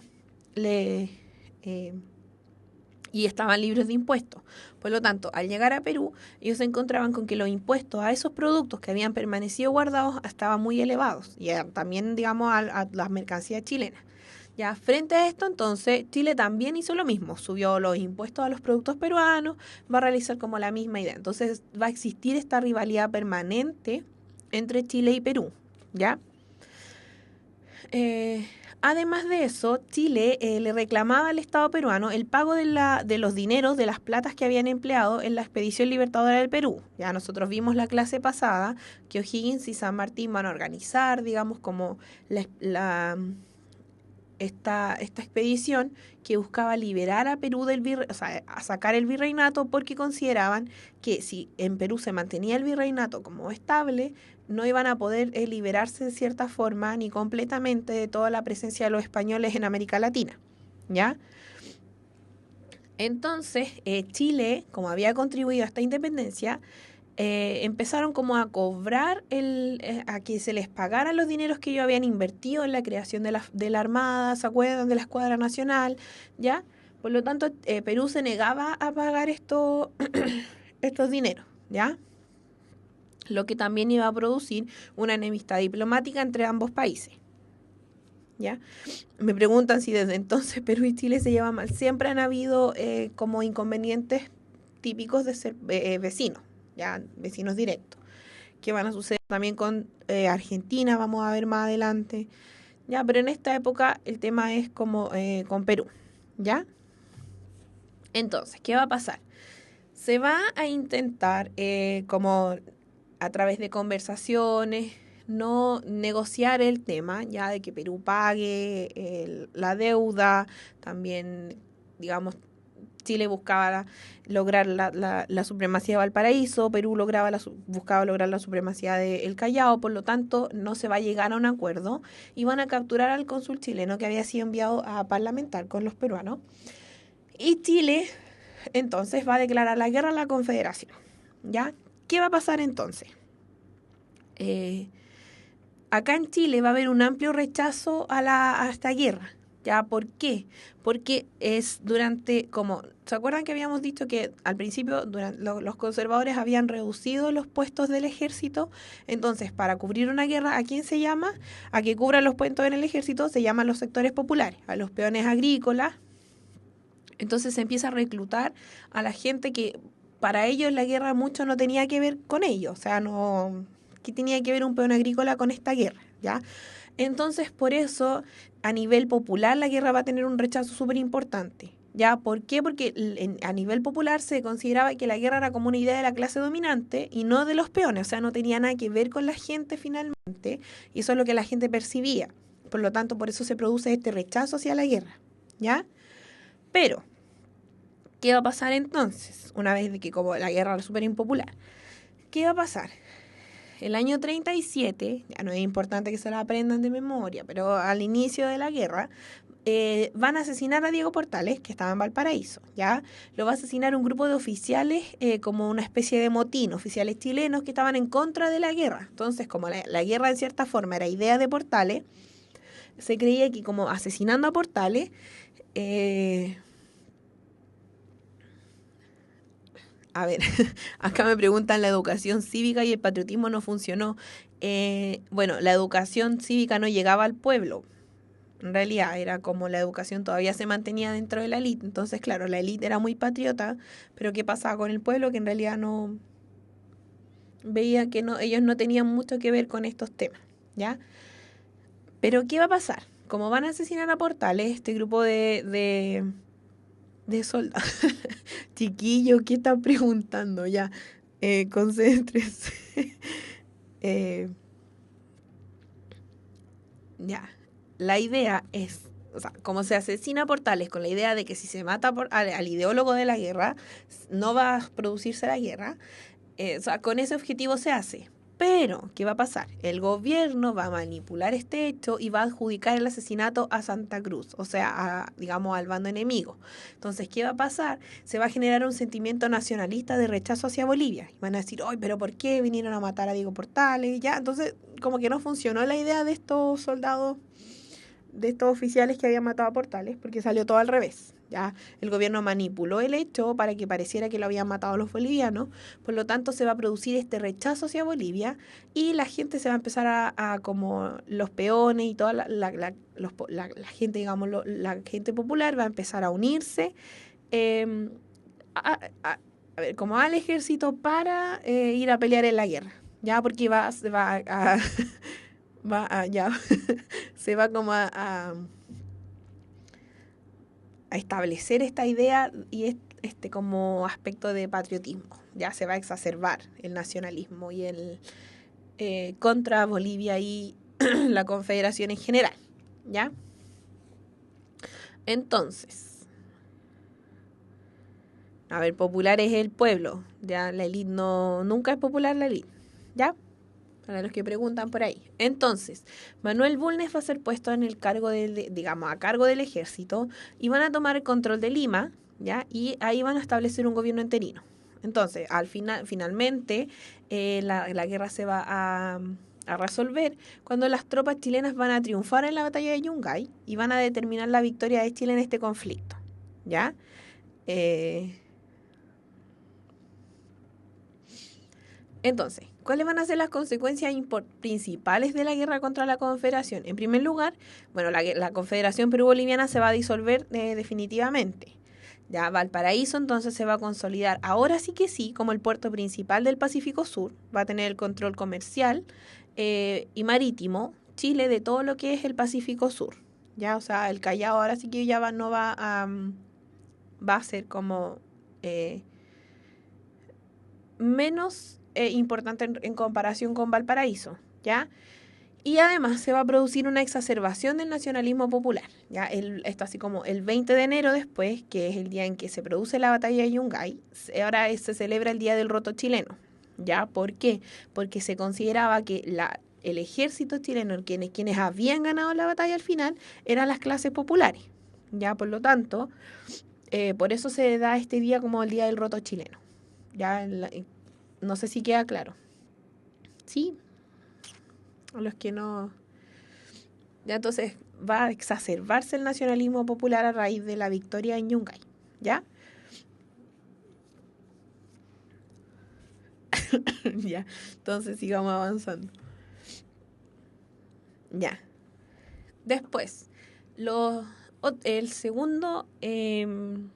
y estaban libres de impuestos. Por lo tanto, al llegar a Perú, ellos se encontraban con que los impuestos a esos productos que habían permanecido guardados estaban muy elevados y también, digamos, a las mercancías chilenas. Ya, frente a esto, entonces, Chile también hizo lo mismo, subió los impuestos a los productos peruanos, va a realizar como la misma idea. Entonces, va a existir esta rivalidad permanente entre Chile y Perú, ¿ya? Además de eso, Chile le reclamaba al Estado peruano el pago de los dineros, de las platas que habían empleado en la expedición libertadora del Perú. Ya nosotros vimos la clase pasada que O'Higgins y San Martín van a organizar, digamos, como esta expedición que buscaba liberar a Perú del o sea, a sacar el virreinato porque consideraban que si en Perú se mantenía el virreinato como estable, no iban a poder liberarse de cierta forma ni completamente de toda la presencia de los españoles en América Latina, ¿ya? Entonces, Chile, como había contribuido a esta independencia, empezaron como a cobrar, a que se les pagaran los dineros que ellos habían invertido en la creación de la Armada, ¿se acuerdan? De la Escuadra Nacional, ¿ya? Por lo tanto, Perú se negaba a pagar estos dineros, ¿ya? Lo que también iba a producir una enemistad diplomática entre ambos países, ¿ya? Me preguntan si desde entonces Perú y Chile se llevan mal. Siempre han habido como inconvenientes típicos de ser vecinos, ya vecinos directos, que van a suceder también con Argentina, vamos a ver más adelante, ya, pero en esta época el tema es como con Perú, ¿ya? Entonces, ¿qué va a pasar? Se va a intentar como a través de conversaciones, no negociar el tema, ya de que Perú pague la deuda, también, digamos, Chile buscaba lograr la supremacía de Valparaíso, Perú buscaba lograr la supremacía de El Callao, por lo tanto no se va a llegar a un acuerdo y van a capturar al cónsul chileno que había sido enviado a parlamentar con los peruanos. Y Chile entonces va a declarar la guerra a la Confederación, ¿ya? ¿Qué va a pasar entonces? Acá en Chile va a haber un amplio rechazo a esta guerra. ¿Ya? ¿Por qué? Porque es ¿se acuerdan que habíamos dicho que al principio los conservadores habían reducido los puestos del ejército? Entonces, para cubrir una guerra, ¿a quién se llama? A que cubran los puestos en el ejército se llaman los sectores populares, a los peones agrícolas. Entonces se empieza a reclutar a la gente que para ellos la guerra mucho no tenía que ver con ellos, o sea, no, ¿qué tenía que ver un peón agrícola con esta guerra? ¿Ya? Entonces, por eso, a nivel popular, la guerra va a tener un rechazo súper importante. ¿Ya? ¿Por qué? Porque a nivel popular se consideraba que la guerra era como una idea de la clase dominante y no de los peones, o sea, no tenía nada que ver con la gente finalmente, y eso es lo que la gente percibía. Por lo tanto, por eso se produce este rechazo hacia la guerra. ¿Ya? Pero, ¿qué va a pasar entonces? Una vez de que como la guerra era súper impopular. ¿Qué va a pasar? El año 37, ya no es importante que se lo aprendan de memoria, pero al inicio de la guerra van a asesinar a Diego Portales, que estaba en Valparaíso, ¿ya? Lo va a asesinar un grupo de oficiales como una especie de motín, oficiales chilenos que estaban en contra de la guerra. Entonces, como la guerra en cierta forma era idea de Portales, se creía que como asesinando a Portales... A ver, acá me preguntan, la educación cívica y el patriotismo no funcionó. Bueno, la educación cívica no llegaba al pueblo, En realidad era como la educación todavía se mantenía dentro de la élite. Entonces, claro, la élite era muy patriota, pero ¿qué pasaba con el pueblo? Que en realidad no veía que no, ellos no tenían mucho que ver con estos temas, ¿ya? Pero ¿qué va a pasar? Como van a asesinar a Portales, este grupo de soldados. Chiquillo, ¿qué están preguntando? Ya, concéntrese. Eh, ya, la idea es, o sea, como se asesina a Portales con la idea de que si se mata al ideólogo de la guerra, no va a producirse la guerra, o sea, con ese objetivo se hace. Pero, ¿qué va a pasar? El gobierno va a manipular este hecho y va a adjudicar el asesinato a Santa Cruz, o sea, digamos, al bando enemigo. Entonces, ¿qué va a pasar? Se va a generar un sentimiento nacionalista de rechazo hacia Bolivia. Y van a decir, ¡ay, pero por qué vinieron a matar a Diego Portales! Ya, entonces, como que no funcionó la idea de estos soldados, de estos oficiales que habían matado a Portales, porque salió todo al revés. Ya el gobierno manipuló el hecho para que pareciera que lo habían matado los bolivianos, por lo tanto se va a producir este rechazo hacia Bolivia y la gente se va a empezar como los peones y toda la gente, digamos, la gente popular va a empezar a unirse eh, a, a- a ver, como al ejército para ir a pelear en la guerra, ya porque se va ya, se va como a establecer esta idea y este como aspecto de patriotismo. Ya se va a exacerbar el nacionalismo y el contra Bolivia y la Confederación en general. ¿Ya? Entonces, a ver, popular es el pueblo. Ya la élite no, nunca es popular la élite. ¿Ya? Para los que preguntan por ahí. Entonces, Manuel Bulnes va a ser puesto en el cargo digamos, a cargo del ejército y van a tomar el control de Lima, ¿ya? Y ahí van a establecer un gobierno interino. Entonces, finalmente, la guerra se va a resolver cuando las tropas chilenas van a triunfar en la batalla de Yungay y van a determinar la victoria de Chile en este conflicto, ¿ya? Eh, Entonces, ¿cuáles van a ser las consecuencias principales de la guerra contra la Confederación? En primer lugar, bueno, la Confederación Perú-Boliviana se va a disolver definitivamente. Ya Valparaíso entonces se va a consolidar, ahora sí que sí, como el puerto principal del Pacífico Sur, va a tener el control comercial y marítimo, Chile, de todo lo que es el Pacífico Sur. Ya, o sea, el Callao ahora sí que ya no va va a ser como eh, menos importante en comparación con Valparaíso, ¿ya? Y además se va a producir una exacerbación del nacionalismo popular, ¿ya? Esto así como el 20 de enero después, que es el día en que se produce la batalla de Yungay, ahora se celebra el Día del Roto Chileno, ¿ya? ¿Por qué? Porque se consideraba que el ejército chileno, quienes habían ganado la batalla al final, eran las clases populares, ¿ya? Por lo tanto, por eso se da este día como el Día del Roto Chileno, ¿ya? No sé si queda claro. Sí, a los que no. Ya entonces va a exacerbarse el nacionalismo popular a raíz de la victoria en Yungay. ¿Ya? Ya. Entonces sigamos avanzando. Ya. Después, el segundo em,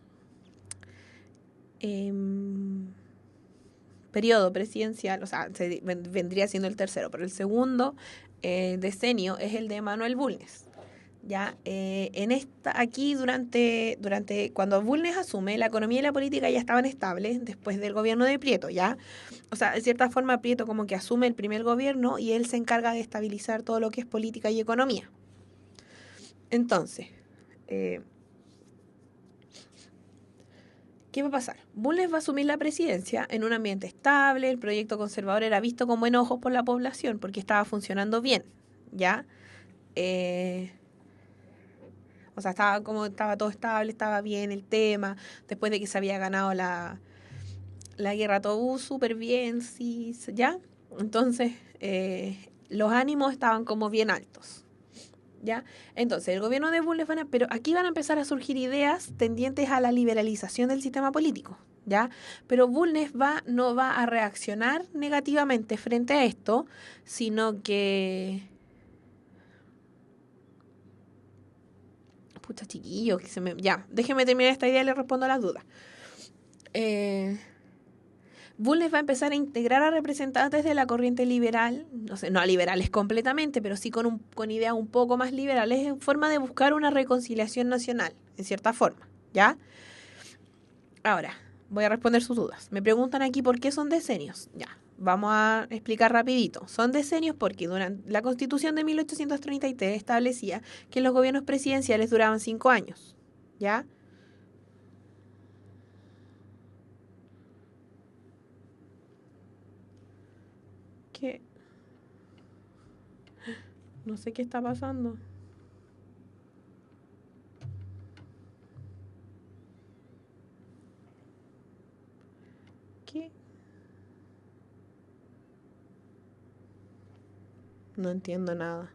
periodo presidencial, o sea, vendría siendo el tercero, pero el segundo decenio es el de Manuel Bulnes. Ya, aquí cuando Bulnes asume, la economía y la política ya estaban estables después del gobierno de Prieto, ¿ya? O sea, de cierta forma Prieto como que asume el primer gobierno y él se encarga de estabilizar todo lo que es política y economía. Entonces, eh, ¿qué va a pasar? Bulnes va a asumir la presidencia en un ambiente estable, el proyecto conservador era visto con buenos ojos por la población porque estaba funcionando bien, ¿ya? Eh, O sea, estaba todo estable, estaba bien el tema, después de que se había ganado la guerra, todo súper bien, sí, ¿ya? Entonces, los ánimos estaban como bien altos, ¿ya? Entonces, el gobierno de Bulnes pero aquí van a empezar a surgir ideas tendientes a la liberalización del sistema político, ¿ya? Pero Bulnes no va a reaccionar negativamente frente a esto, sino que Pucha, chiquillo, que se me... Ya, déjeme terminar esta idea y le respondo a las dudas. Bulnes va a empezar a integrar a representantes de la corriente liberal, no sé, no a liberales completamente, pero sí con ideas un poco más liberales en forma de buscar una reconciliación nacional, en cierta forma, ¿ya? Ahora, voy a responder sus dudas. Me preguntan aquí por qué son decenios. Ya, vamos a explicar rapidito. Son decenios porque durante la Constitución de 1833 establecía que los gobiernos presidenciales duraban 5 años, ¿ya? ¿Qué? No sé qué está pasando. ¿Qué? No entiendo nada.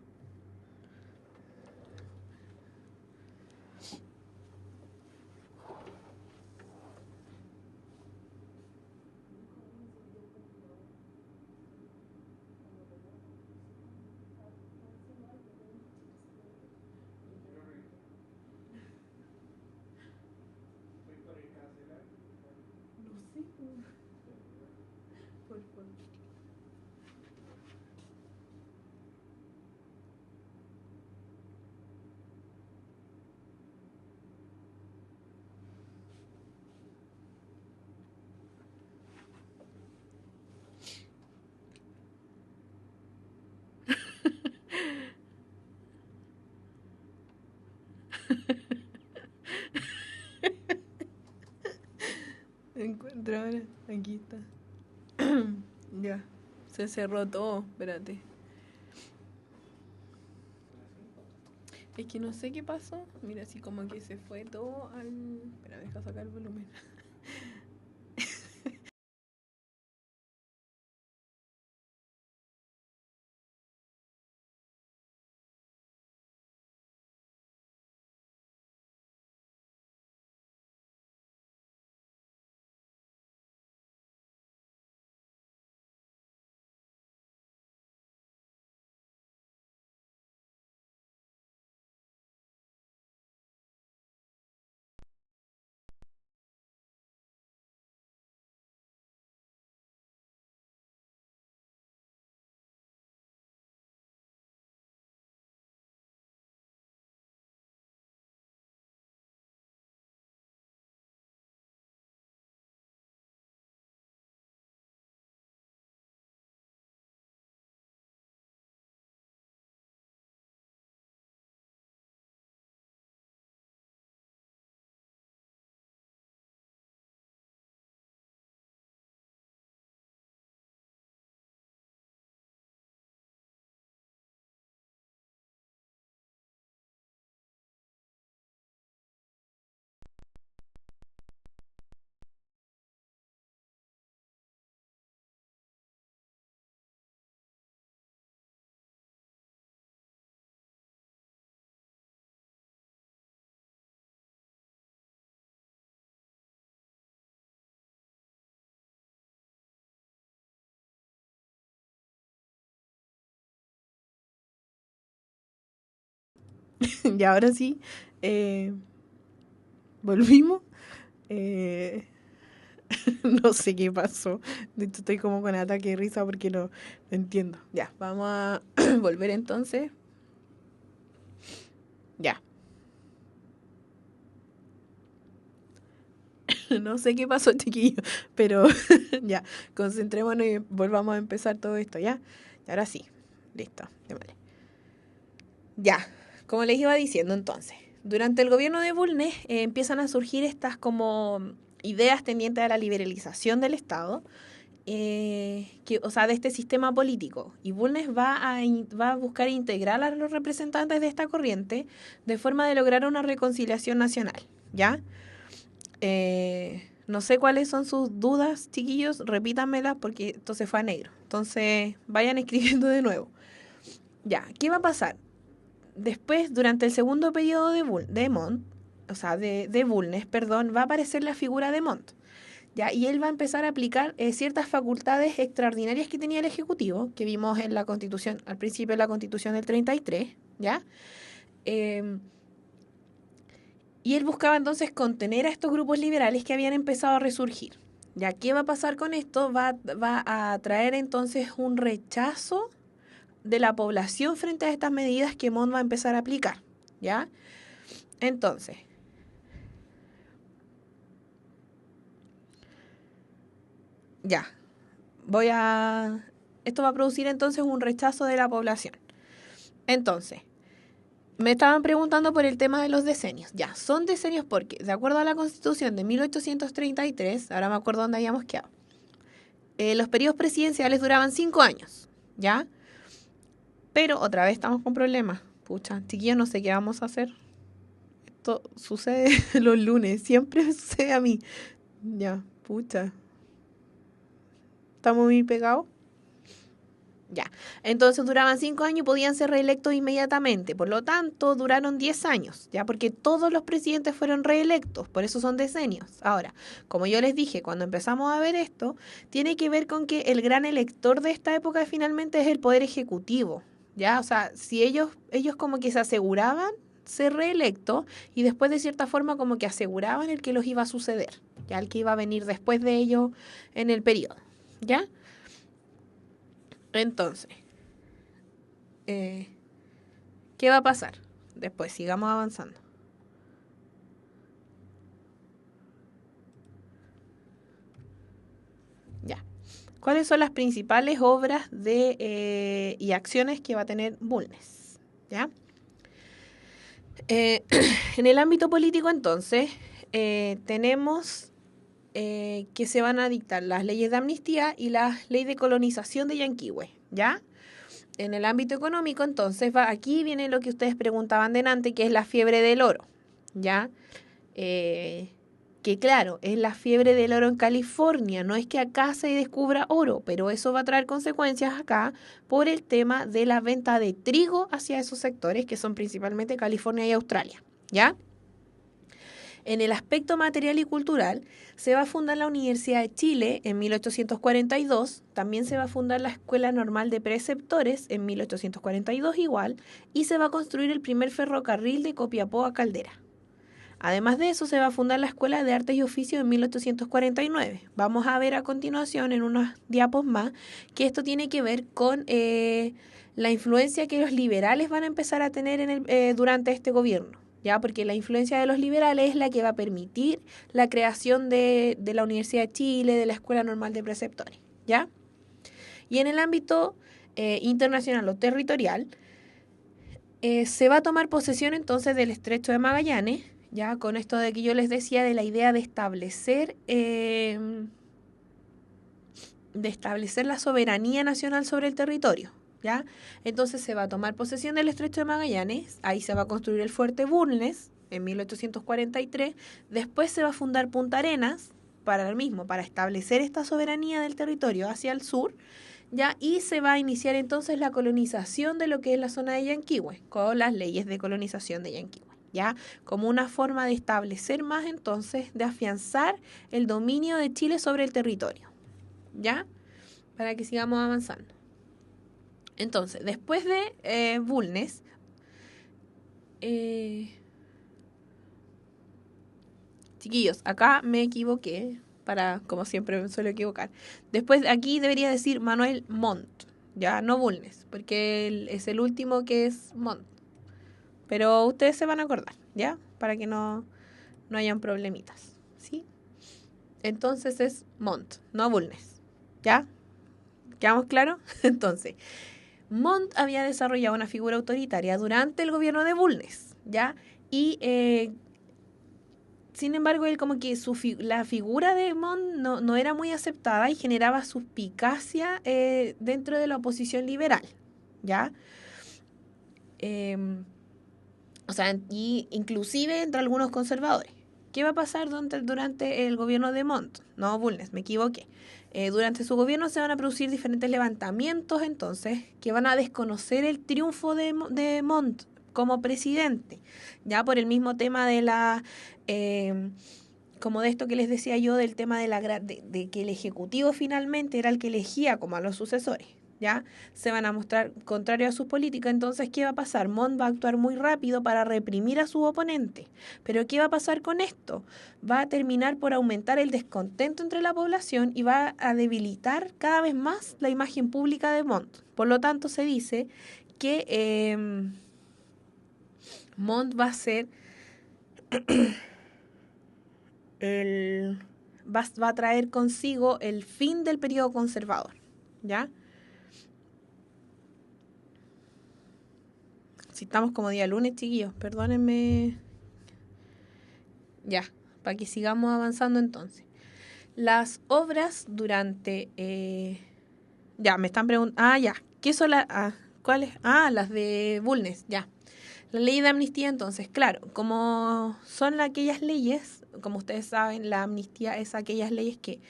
No sé. Por favor. Encuentro ahora. Aquí está. Ya. Se cerró todo. Espérate. Es que no sé qué pasó. Mira, así como que se fue todo al... Espera, deja sacar el volumen. Y ahora sí. Volvimos. Eh, no sé qué pasó. De hecho, estoy como con ataque de risa porque no entiendo. Ya, vamos a volver entonces. Ya. No sé qué pasó, chiquillo, pero ya, concentrémonos y volvamos a empezar todo esto, ¿ya? Y ahora sí, listo, démosle. Ya, como les iba diciendo entonces, durante el gobierno de Bulnes empiezan a surgir estas como ideas tendientes a la liberalización del Estado, o sea, de este sistema político. Y Bulnes va a buscar integrar a los representantes de esta corriente de forma de lograr una reconciliación nacional, ¿ya? No sé cuáles son sus dudas, chiquillos, repítanmelas porque esto se fue a negro. Entonces, vayan escribiendo de nuevo. Ya, ¿qué va a pasar? Después, durante el segundo periodo de Montt, o sea, de Bulnes, perdón, va a aparecer la figura de Montt. ¿Ya? Y él va a empezar a aplicar ciertas facultades extraordinarias que tenía el Ejecutivo, que vimos en la Constitución, al principio de la Constitución del 33, ¿ya? Eh, Y él buscaba entonces contener a estos grupos liberales que habían empezado a resurgir. ¿Ya qué va a pasar con esto? Va a traer entonces un rechazo de la población frente a estas medidas que Montt va a empezar a aplicar. ¿Ya? Entonces, ya, esto va a producir entonces un rechazo de la población. Entonces, me estaban preguntando por el tema de los decenios. Ya, son decenios porque, de acuerdo a la Constitución de 1833, ahora me acuerdo dónde habíamos quedado, los periodos presidenciales duraban 5 años, ¿ya? Pero otra vez estamos con problemas. Pucha, chiquillos, no sé qué vamos a hacer. Esto sucede los lunes, siempre sucede a mí. Ya, pucha. ¿Estamos muy pegados? Ya. Entonces duraban 5 años y podían ser reelectos inmediatamente. Por lo tanto, duraron 10 años, ¿ya? Porque todos los presidentes fueron reelectos, por eso son decenios. Ahora, como yo les dije, cuando empezamos a ver esto, tiene que ver con que el gran elector de esta época finalmente es el Poder Ejecutivo, ¿ya? O sea, si ellos como que se aseguraban ser reelectos y después de cierta forma como que aseguraban el que los iba a suceder, ¿ya? El que iba a venir después de ellos en el periodo, ¿ya? Entonces, ¿qué va a pasar? Después, sigamos avanzando. Ya. ¿Cuáles son las principales obras y acciones que va a tener Bulnes? ¿Ya? En el ámbito político, entonces, tenemos que se van a dictar las leyes de amnistía y la ley de colonización de Yanquihue, ¿ya? En el ámbito económico, entonces, aquí viene lo que ustedes preguntaban delante, que es la fiebre del oro, ¿ya? Que claro, es la fiebre del oro en California, no es que acá se descubra oro, pero eso va a traer consecuencias acá por el tema de la venta de trigo hacia esos sectores que son principalmente California y Australia, ¿ya? En el aspecto material y cultural, se va a fundar la Universidad de Chile en 1842, también se va a fundar la Escuela Normal de Preceptores en 1842 igual, y se va a construir el primer ferrocarril de Copiapó a Caldera. Además de eso, se va a fundar la Escuela de Artes y Oficios en 1849. Vamos a ver a continuación, en unos diapos más, que esto tiene que ver con la influencia que los liberales van a empezar a tener durante este gobierno. ¿Ya? Porque la influencia de los liberales es la que va a permitir la creación de la Universidad de Chile, de la Escuela Normal de Preceptores. ¿Ya? Y en el ámbito internacional o territorial, se va a tomar posesión entonces del Estrecho de Magallanes, ya con esto de que yo les decía de la idea de establecer la soberanía nacional sobre el territorio, ¿ya? Entonces se va a tomar posesión del Estrecho de Magallanes, ahí se va a construir el Fuerte Bulnes en 1843, después se va a fundar Punta Arenas para establecer esta soberanía del territorio hacia el sur, ¿ya? Y se va a iniciar entonces la colonización de lo que es la zona de Yanquihue, con las leyes de colonización de Yanquihue, ¿ya? Como una forma de establecer más entonces, de afianzar el dominio de Chile sobre el territorio, ¿ya? Para que sigamos avanzando. Entonces, después de Bulnes, chiquillos, acá me equivoqué, como siempre me suelo equivocar. Después aquí debería decir Manuel Montt, ya, no Bulnes, porque es el último que es Montt. Pero ustedes se van a acordar, ¿ya? Para que no hayan problemitas, ¿sí? Entonces es Montt, no Bulnes, ¿ya? ¿Quedamos claros? Entonces, Montt había desarrollado una figura autoritaria durante el gobierno de Bulnes, ¿ya? Y sin embargo, él como que la figura de Montt no era muy aceptada y generaba suspicacia dentro de la oposición liberal, ¿ya? O sea, y inclusive entre algunos conservadores. ¿Qué va a pasar durante el gobierno de Montt? No, Bulnes, me equivoqué. Durante su gobierno se van a producir diferentes levantamientos, entonces, que van a desconocer el triunfo de Montt como presidente, ya por el mismo tema de como de esto que les decía yo, del tema de que el Ejecutivo finalmente era el que elegía como a los sucesores, ¿ya? Se van a mostrar contrarios a sus políticas. Entonces, ¿qué va a pasar? Montt va a actuar muy rápido para reprimir a su oponente. Pero ¿qué va a pasar con esto? Va a terminar por aumentar el descontento entre la población y va a debilitar cada vez más la imagen pública de Montt. Por lo tanto, se dice que Montt va a ser va a traer consigo el fin del periodo conservador, ¿ya? Si estamos como día lunes, chiquillos, perdónenme. Ya, para que sigamos avanzando entonces. Las obras durante... ya, me están preguntando... Ah, ya. ¿Qué son las... ¿cuáles? Ah, las de Bulnes, ya. La ley de amnistía, entonces, claro, como son aquellas leyes, como ustedes saben, la amnistía es aquellas leyes que,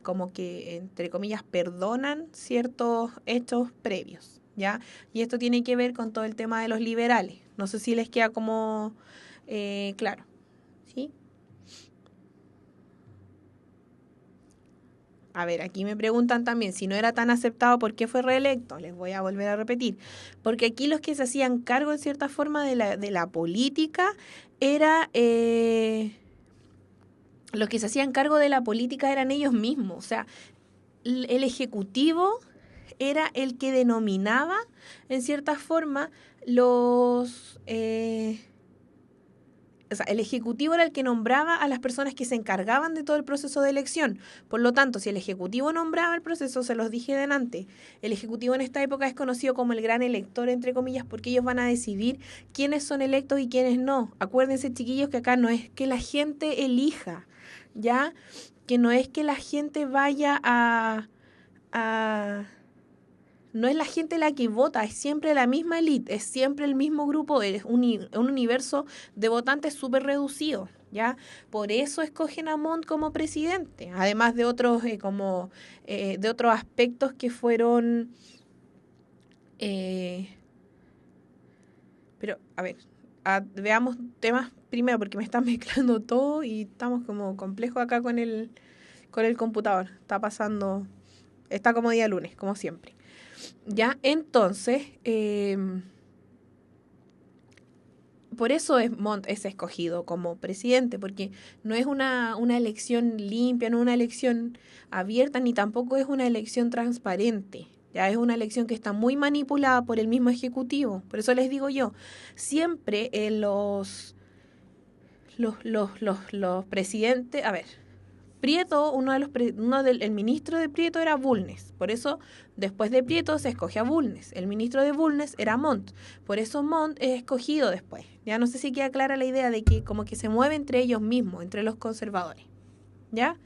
como que, entre comillas, perdonan ciertos hechos previos, ¿ya? Y esto tiene que ver con todo el tema de los liberales. No sé si les queda como claro, ¿sí? A ver, aquí me preguntan también, si no era tan aceptado, ¿por qué fue reelecto? Les voy a volver a repetir. Porque aquí los que se hacían cargo en cierta forma de la política era... los que se hacían cargo de la política eran ellos mismos. O sea, el ejecutivo era el que denominaba, en cierta forma, los... o sea, el ejecutivo era el que nombraba a las personas que se encargaban de todo el proceso de elección. Por lo tanto, si el ejecutivo nombraba el proceso, se los dije delante, el ejecutivo en esta época es conocido como el gran elector, entre comillas, porque ellos van a decidir quiénes son electos y quiénes no. Acuérdense, chiquillos, que acá no es que la gente elija, ¿ya? Que no es que la gente vaya a no es la gente la que vota, es siempre la misma élite, es siempre el mismo grupo, es un universo de votantes súper reducido, ¿ya? Por eso escogen a Montt como presidente, además de otros, de otros aspectos que fueron... eh, pero, a ver, veamos temas primero, porque me están mezclando todo y estamos como complejos acá con el computador. Está pasando, está como día lunes, como siempre. Ya, entonces, por eso Montt es escogido como presidente, porque no es una elección limpia, no es una elección abierta, ni tampoco es una elección transparente. Ya es una elección que está muy manipulada por el mismo ejecutivo. Por eso les digo yo, siempre los presidentes, a ver, Prieto, el ministro de Prieto era Bulnes, por eso después de Prieto se escoge a Bulnes. El ministro de Bulnes era Montt, por eso Montt es escogido después. Ya no sé si queda clara la idea de que como que se mueve entre ellos mismos, entre los conservadores. ¿Ya?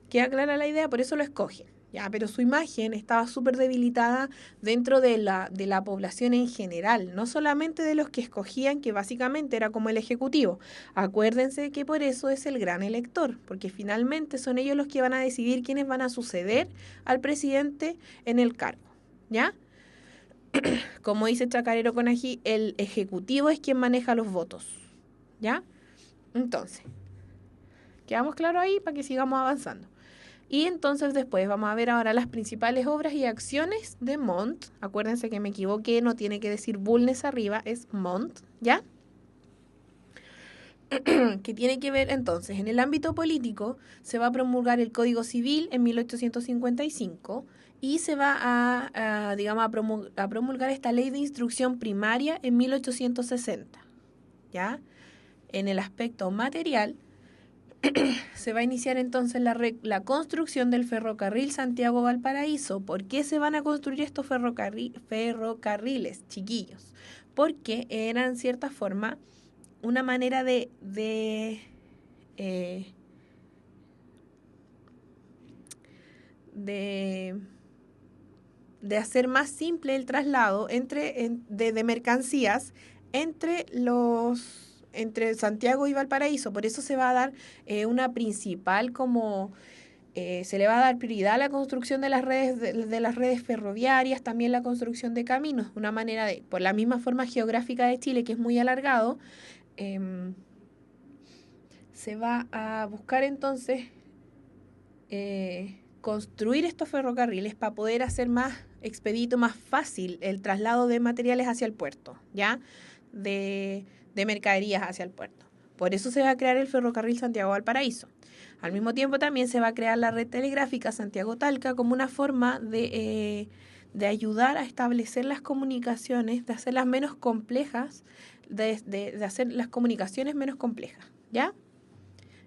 Queda clara la idea, por eso lo escogen. Ya, pero su imagen estaba súper debilitada dentro de la población en general, no solamente de los que escogían, que básicamente era como el ejecutivo. Acuérdense que por eso es el gran elector, porque finalmente son ellos los que van a decidir quiénes van a suceder al presidente en el cargo. ¿Ya? Como dice Chacarero Conají, el ejecutivo es quien maneja los votos. ¿Ya? Entonces, quedamos claros ahí para que sigamos avanzando. Y entonces después vamos a ver ahora las principales obras y acciones de Montt. Acuérdense que me equivoqué, no tiene que decir Bulnes arriba, es Montt, ¿ya? Que tiene que ver entonces, en el ámbito político se va a promulgar el Código Civil en 1855 y se va digamos, a promulgar esta ley de instrucción primaria en 1860, ¿ya? En el aspecto material, se va a iniciar entonces la construcción del ferrocarril Santiago-Valparaíso. ¿Por qué se van a construir estos ferrocarriles, chiquillos? Porque eran, en cierta forma, una manera eh, de, de hacer más simple el traslado de mercancías entre Santiago y Valparaíso. Por eso se va a dar una principal como se le va a dar prioridad a la construcción de las redes de las redes ferroviarias, también la construcción de caminos, una manera de, por la misma forma geográfica de Chile, que es muy alargado, eh, se va a buscar entonces construir estos ferrocarriles para poder hacer más expedito, más fácil el traslado de materiales hacia el puerto, ¿ya? De mercaderías hacia el puerto. Por eso se va a crear el ferrocarril Santiago-Valparaíso. Al mismo tiempo también se va a crear la red telegráfica Santiago-Talca como una forma de ayudar a establecer las comunicaciones, de hacerlas menos complejas, de hacer las comunicaciones menos complejas, ¿ya?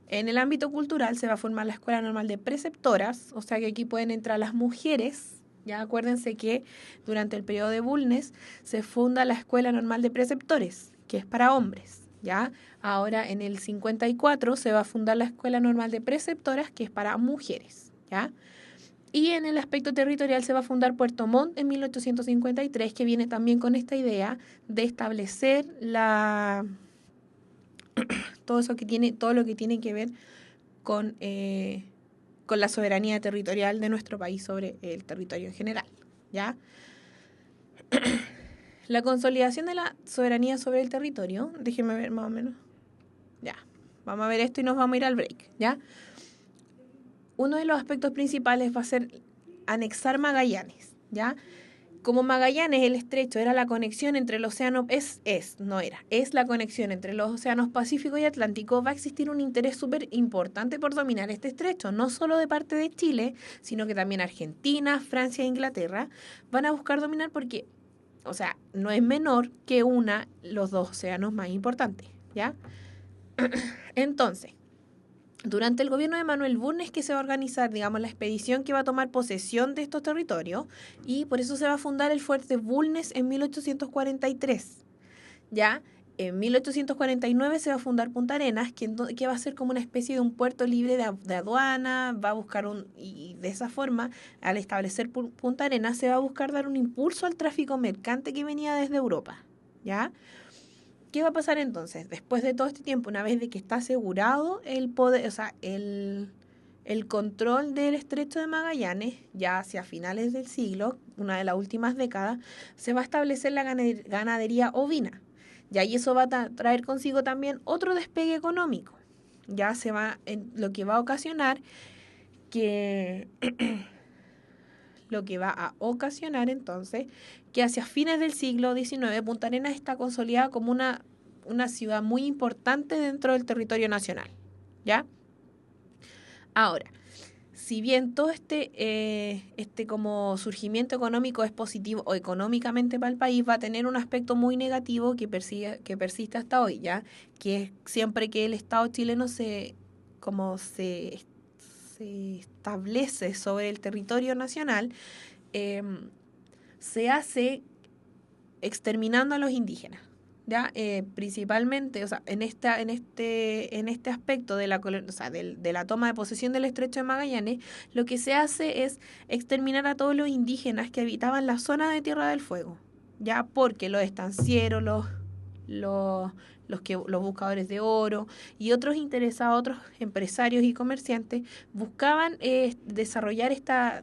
En el ámbito cultural se va a formar la Escuela Normal de Preceptoras, o sea que aquí pueden entrar las mujeres. Ya acuérdense que durante el periodo de Bulnes se funda la Escuela Normal de Preceptores, que es para hombres, ¿ya? Ahora en el 54 se va a fundar la Escuela Normal de Preceptoras, que es para mujeres, ¿ya? Y en el aspecto territorial se va a fundar Puerto Montt en 1853, que viene también con esta idea de establecer todo lo que tiene que ver con la soberanía territorial de nuestro país sobre el territorio en general, ¿ya? La consolidación de la soberanía sobre el territorio, déjenme ver más o menos, ya, vamos a ver esto y nos vamos a ir al break, ¿ya? Uno de los aspectos principales va a ser anexar Magallanes, ¿ya? Como Magallanes, el estrecho era la conexión entre el océano, es la conexión entre los océanos Pacífico y Atlántico, va a existir un interés súper importante por dominar este estrecho, no solo de parte de Chile, sino que también Argentina, Francia e Inglaterra van a buscar dominar porque, o sea, no es menor que los dos océanos más importantes, ¿ya? Entonces, durante el gobierno de Manuel Bulnes que se va a organizar, digamos, la expedición que va a tomar posesión de estos territorios y por eso se va a fundar el fuerte Bulnes en 1843. Ya en 1849 se va a fundar Punta Arenas, que va a ser como una especie de un puerto libre de aduana, va a buscar y de esa forma, al establecer Punta Arenas, se va a buscar dar un impulso al tráfico mercante que venía desde Europa, ¿ya? ¿Qué va a pasar entonces? Después de todo este tiempo, una vez de que está asegurado el poder, o sea, el control del Estrecho de Magallanes, ya hacia finales del siglo, una de las últimas décadas, se va a establecer la ganadería ovina. Ya, y eso va a traer consigo también otro despegue económico. Ya lo que va a ocasionar que lo que va a ocasionar entonces que hacia fines del siglo XIX Punta Arenas está consolidada como una ciudad muy importante dentro del territorio nacional, ¿ya? Ahora, si bien todo este como surgimiento económico es positivo o económicamente para el país, va a tener un aspecto muy negativo que persiste hasta hoy, ¿ya? Que es siempre que el Estado chileno se establece sobre el territorio nacional, se hace exterminando a los indígenas, ¿ya? Principalmente, o sea, en este aspecto de de la toma de posesión del Estrecho de Magallanes, lo que se hace es exterminar a todos los indígenas que habitaban la zona de Tierra del Fuego, ¿ya? Porque los estancieros, los buscadores de oro y otros interesados, otros empresarios y comerciantes buscaban desarrollar esta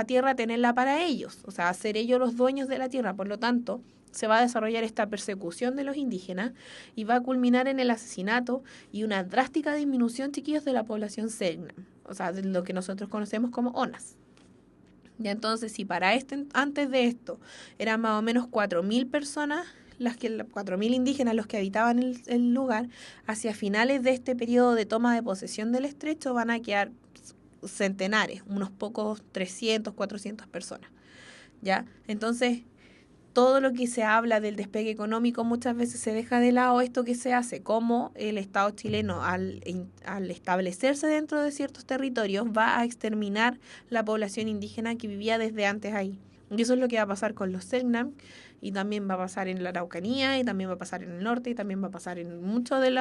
tierra, tenerla para ellos, o sea, ser ellos los dueños de la tierra. Por lo tanto, se va a desarrollar esta persecución de los indígenas y va a culminar en el asesinato y una drástica disminución, chiquillos, de la población Selknam, o sea, de lo que nosotros conocemos como ONAS. Ya entonces, si antes de esto eran más o menos 4.000 personas, 4.000 indígenas los que habitaban el lugar, hacia finales de este periodo de toma de posesión del estrecho van a quedar centenares, unos pocos 300, 400 personas, ¿ya? Entonces, todo lo que se habla del despegue económico muchas veces se deja de lado esto que se hace, como el Estado chileno al establecerse dentro de ciertos territorios va a exterminar la población indígena que vivía desde antes ahí. Y eso es lo que va a pasar con los Selknam, y también va a pasar en la Araucanía, y también va a pasar en el norte, y también va a pasar en muchos de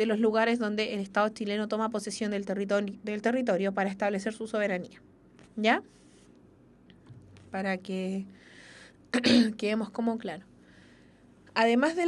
los lugares donde el Estado chileno toma posesión del territorio para establecer su soberanía, ¿ya? Para que quedemos como claro. Además de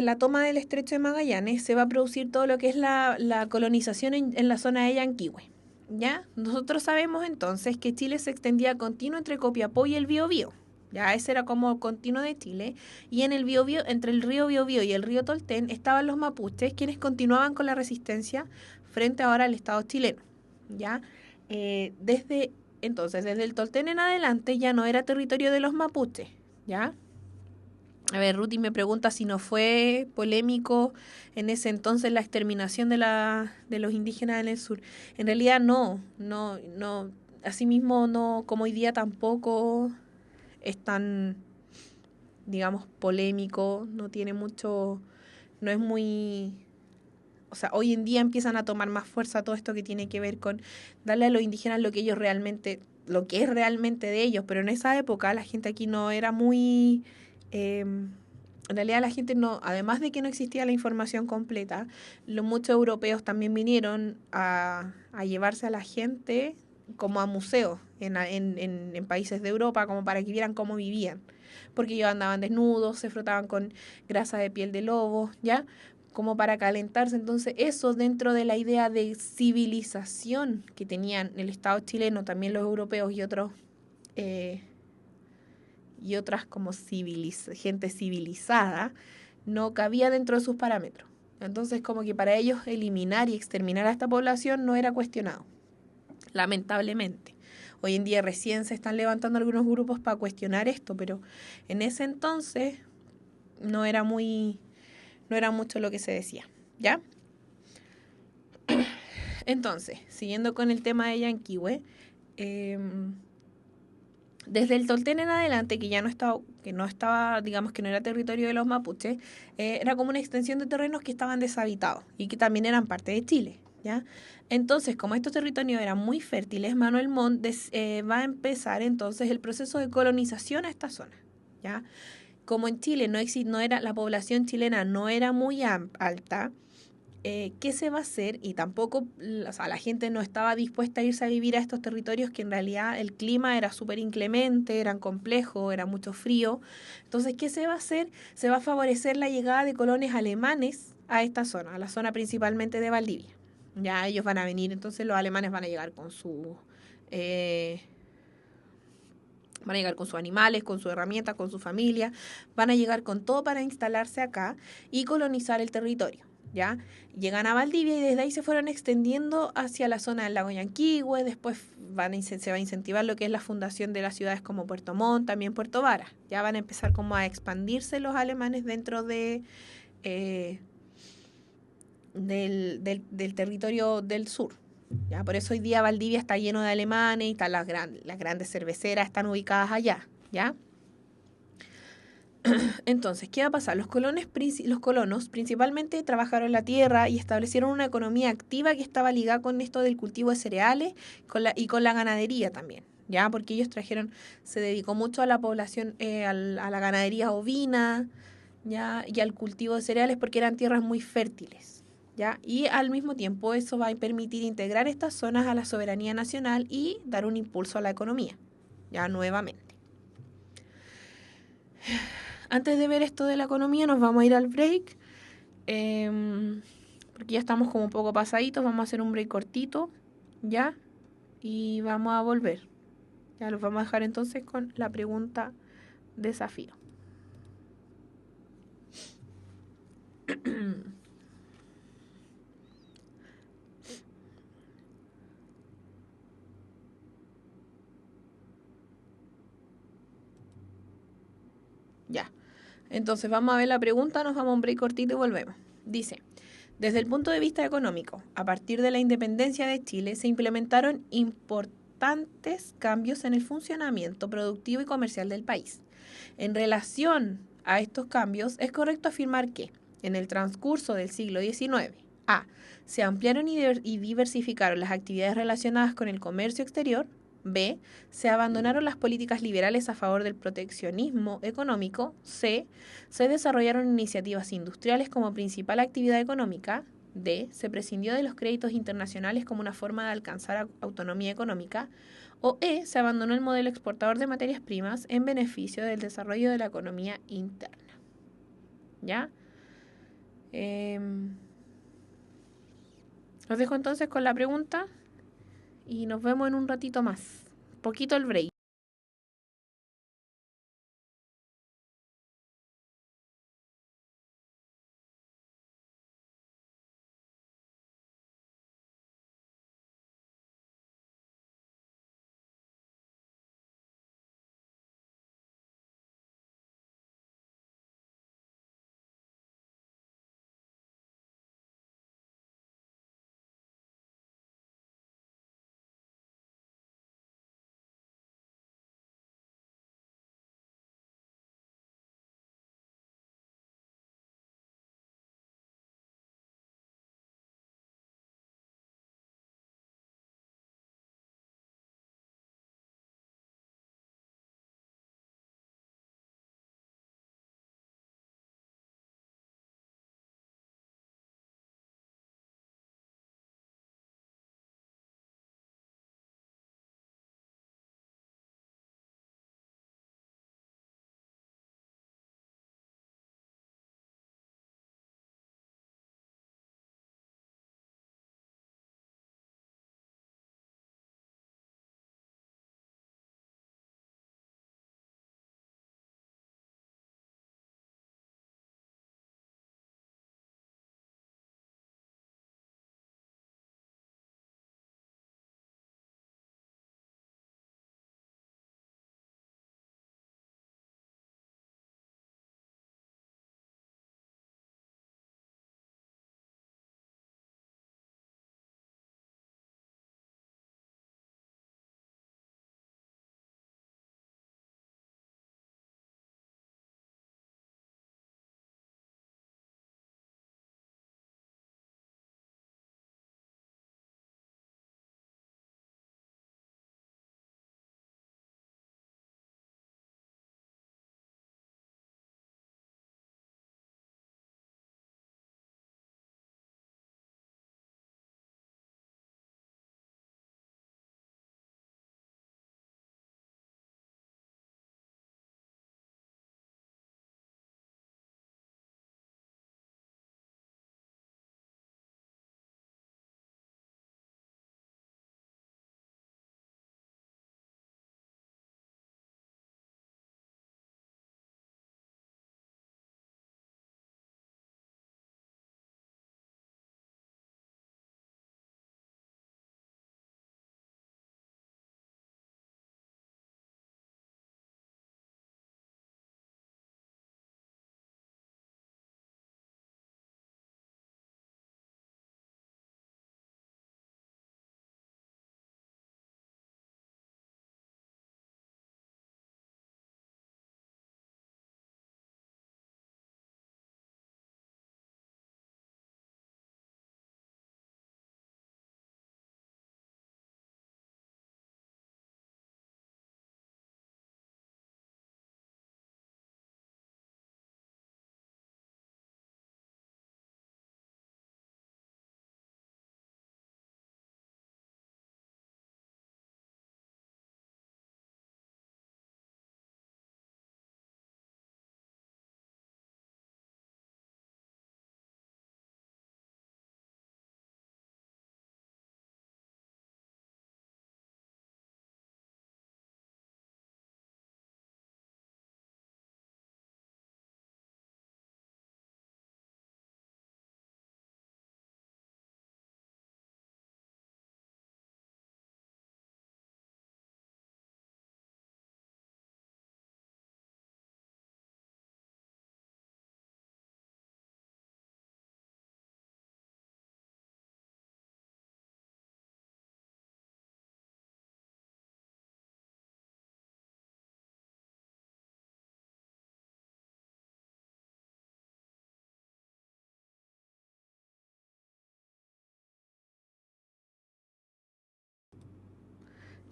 la toma del Estrecho de Magallanes, se va a producir todo lo que es la colonización en la zona de Yanquihue, ¿ya? Nosotros sabemos entonces que Chile se extendía continuo entre Copiapó y el Biobío. Ya, ese era como continuo de Chile. Y en el Biobío, entre el río Biobío y el río Tolten, estaban los mapuches, quienes continuaban con la resistencia frente ahora al Estado chileno, ¿ya? desde entonces, desde el Tolten en adelante ya no era territorio de los mapuches, ¿ya? A ver, Ruti me pregunta si no fue polémico en ese entonces la exterminación de los indígenas en el sur. En realidad no, asimismo no, como hoy día tampoco es tan, digamos, polémico, no tiene mucho, no es muy, o sea, hoy en día empiezan a tomar más fuerza todo esto que tiene que ver con darle a los indígenas lo que ellos realmente, lo que es realmente de ellos, pero en esa época la gente aquí no era muy, en realidad la gente no, además de que no existía la información completa, muchos europeos también vinieron a llevarse a la gente como a museos en países de Europa, como para que vieran cómo vivían, porque ellos andaban desnudos, se frotaban con grasa de piel de lobo, ¿ya? Como para calentarse. Entonces, eso dentro de la idea de civilización que tenían el Estado chileno, también los europeos y otros eh, y otras como gente civilizada, no cabía dentro de sus parámetros. Entonces, como que para ellos eliminar y exterminar a esta población no era cuestionado, lamentablemente. Hoy en día recién se están levantando algunos grupos para cuestionar esto, pero en ese entonces no era muy, no era mucho lo que se decía, ¿ya? Entonces, siguiendo con el tema de Yanquihue, eh, desde el Tolten en adelante, que no estaba, digamos que no era territorio de los mapuches, era como una extensión de terrenos que estaban deshabitados y que también eran parte de Chile, ¿ya? Entonces, como estos territorios eran muy fértiles, Manuel Montt va a empezar entonces el proceso de colonización a esta zona, ¿ya? Como en Chile no era, la población chilena no era muy alta, ¿qué se va a hacer? Y tampoco, o sea, la gente no estaba dispuesta a irse a vivir a estos territorios que en realidad el clima era súper inclemente, eran complejos, era mucho frío. Entonces, ¿qué se va a hacer? Se va a favorecer la llegada de colones alemanes a esta zona, a la zona principalmente de Valdivia. Ya ellos van a venir, entonces los alemanes van a llegar con sus... van a llegar con sus animales, con sus herramientas, con su familia, van a llegar con todo para instalarse acá y colonizar el territorio. ¿Ya? Llegan a Valdivia y desde ahí se fueron extendiendo hacia la zona del lago Yanquihue, después se va a incentivar lo que es la fundación de las ciudades como Puerto Montt, también Puerto Vara. Ya van a empezar como a expandirse los alemanes dentro eh, del territorio del sur. ¿Ya? Por eso hoy día Valdivia está lleno de alemanes y están las grandes cerveceras están ubicadas allá. ¿Ya? Entonces, ¿qué va a pasar? Los colonos principalmente trabajaron la tierra y establecieron una economía activa que estaba ligada con esto del cultivo de cereales y con la ganadería también, ¿ya? Porque ellos se dedicó mucho a la población, a la ganadería ovina, ¿ya? Y al cultivo de cereales porque eran tierras muy fértiles, ¿ya? Y al mismo tiempo eso va a permitir integrar estas zonas a la soberanía nacional y dar un impulso a la economía, ya nuevamente. Antes de ver esto de la economía, nos vamos a ir al break. Porque ya estamos como un poco pasaditos. Vamos a hacer un break cortito. ¿Ya? Y vamos a volver. Ya los vamos a dejar entonces con la pregunta desafío. Ya. Entonces vamos a ver la pregunta, nos vamos a un break cortito y volvemos. Dice, desde el punto de vista económico, a partir de la independencia de Chile se implementaron importantes cambios en el funcionamiento productivo y comercial del país. En relación a estos cambios, es correcto afirmar que, en el transcurso del siglo XIX, a. Se ampliaron y diversificaron las actividades relacionadas con el comercio exterior. B. Se abandonaron las políticas liberales a favor del proteccionismo económico. C. Se desarrollaron iniciativas industriales como principal actividad económica. D. Se prescindió de los créditos internacionales como una forma de alcanzar autonomía económica. O E. Se abandonó el modelo exportador de materias primas en beneficio del desarrollo de la economía interna. ¿Ya? Los dejo entonces con la pregunta y nos vemos en un ratito más. Poquito el break.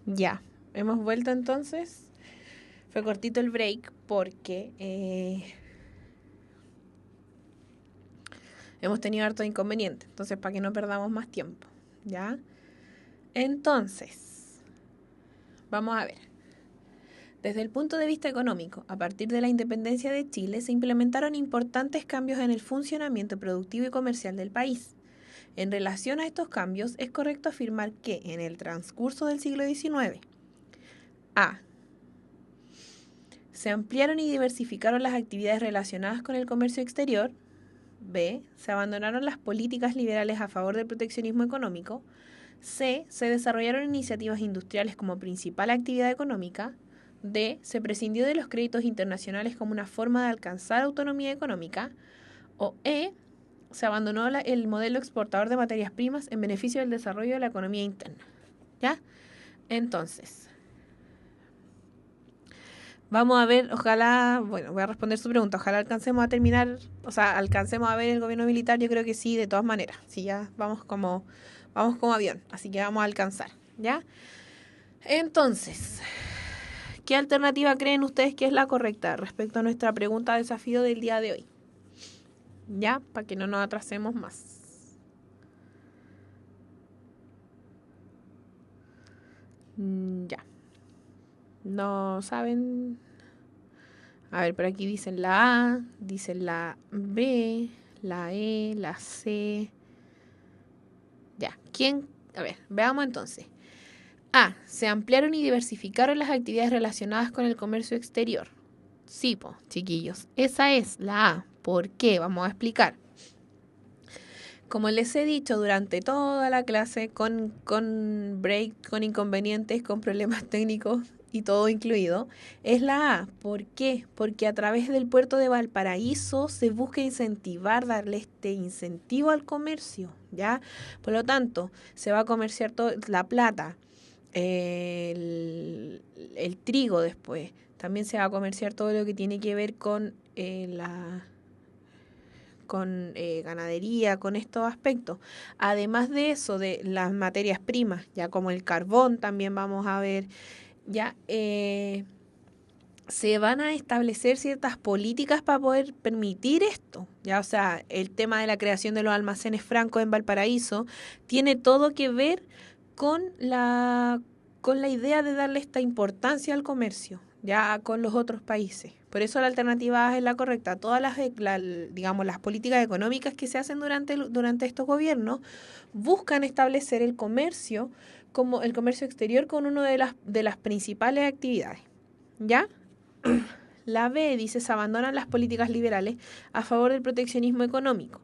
Ya, hemos vuelto entonces. Fue cortito el break porque hemos tenido harto inconveniente. Entonces, para que no perdamos más tiempo. ¿Ya? Entonces, vamos a ver. Desde el punto de vista económico, a partir de la independencia de Chile, se implementaron importantes cambios en el funcionamiento productivo y comercial del país. En relación a estos cambios, es correcto afirmar que en el transcurso del siglo XIX, a. Se ampliaron y diversificaron las actividades relacionadas con el comercio exterior. B. Se abandonaron las políticas liberales a favor del proteccionismo económico. C. Se desarrollaron iniciativas industriales como principal actividad económica. D. Se prescindió de los créditos internacionales como una forma de alcanzar autonomía económica. O E. Se abandonó el modelo exportador de materias primas en beneficio del desarrollo de la economía interna. ¿Ya? Entonces, vamos a ver, ojalá, bueno, voy a responder su pregunta, ojalá alcancemos a terminar, o sea, alcancemos a ver el gobierno militar, yo creo que sí, de todas maneras, sí, ya vamos como avión, así que vamos a alcanzar, ¿ya? Entonces, ¿qué alternativa creen ustedes que es la correcta respecto a nuestra pregunta desafío del día de hoy? ¿Ya? Para que no nos atrasemos más. Ya. No saben. A ver, por aquí dicen la A, dicen la B, la E, la C. Ya. ¿Quién? A ver, veamos entonces. A. Se ampliaron y diversificaron las actividades relacionadas con el comercio exterior. Sí, po, chiquillos. Esa es la A. ¿Por qué? Vamos a explicar. Como les he dicho durante toda la clase, con break, con inconvenientes, con problemas técnicos y todo incluido, es la A. ¿Por qué? Porque a través del puerto de Valparaíso se busca incentivar, darle este incentivo al comercio, ¿ya? Por lo tanto, se va a comerciar la plata, el trigo después. También se va a comerciar todo lo que tiene que ver con ganadería, con estos aspectos. Además de eso, de las materias primas, ya como el carbón, también vamos a ver, ya se van a establecer ciertas políticas para poder permitir esto. Ya, o sea, el tema de la creación de los almacenes francos en Valparaíso tiene todo que ver con la idea de darle esta importancia al comercio, ya con los otros países. Por eso la alternativa A es la correcta. Todas digamos, las políticas económicas que se hacen durante estos gobiernos buscan establecer el comercio como el comercio exterior con una de las principales actividades. ¿Ya? La B dice se abandonan las políticas liberales a favor del proteccionismo económico.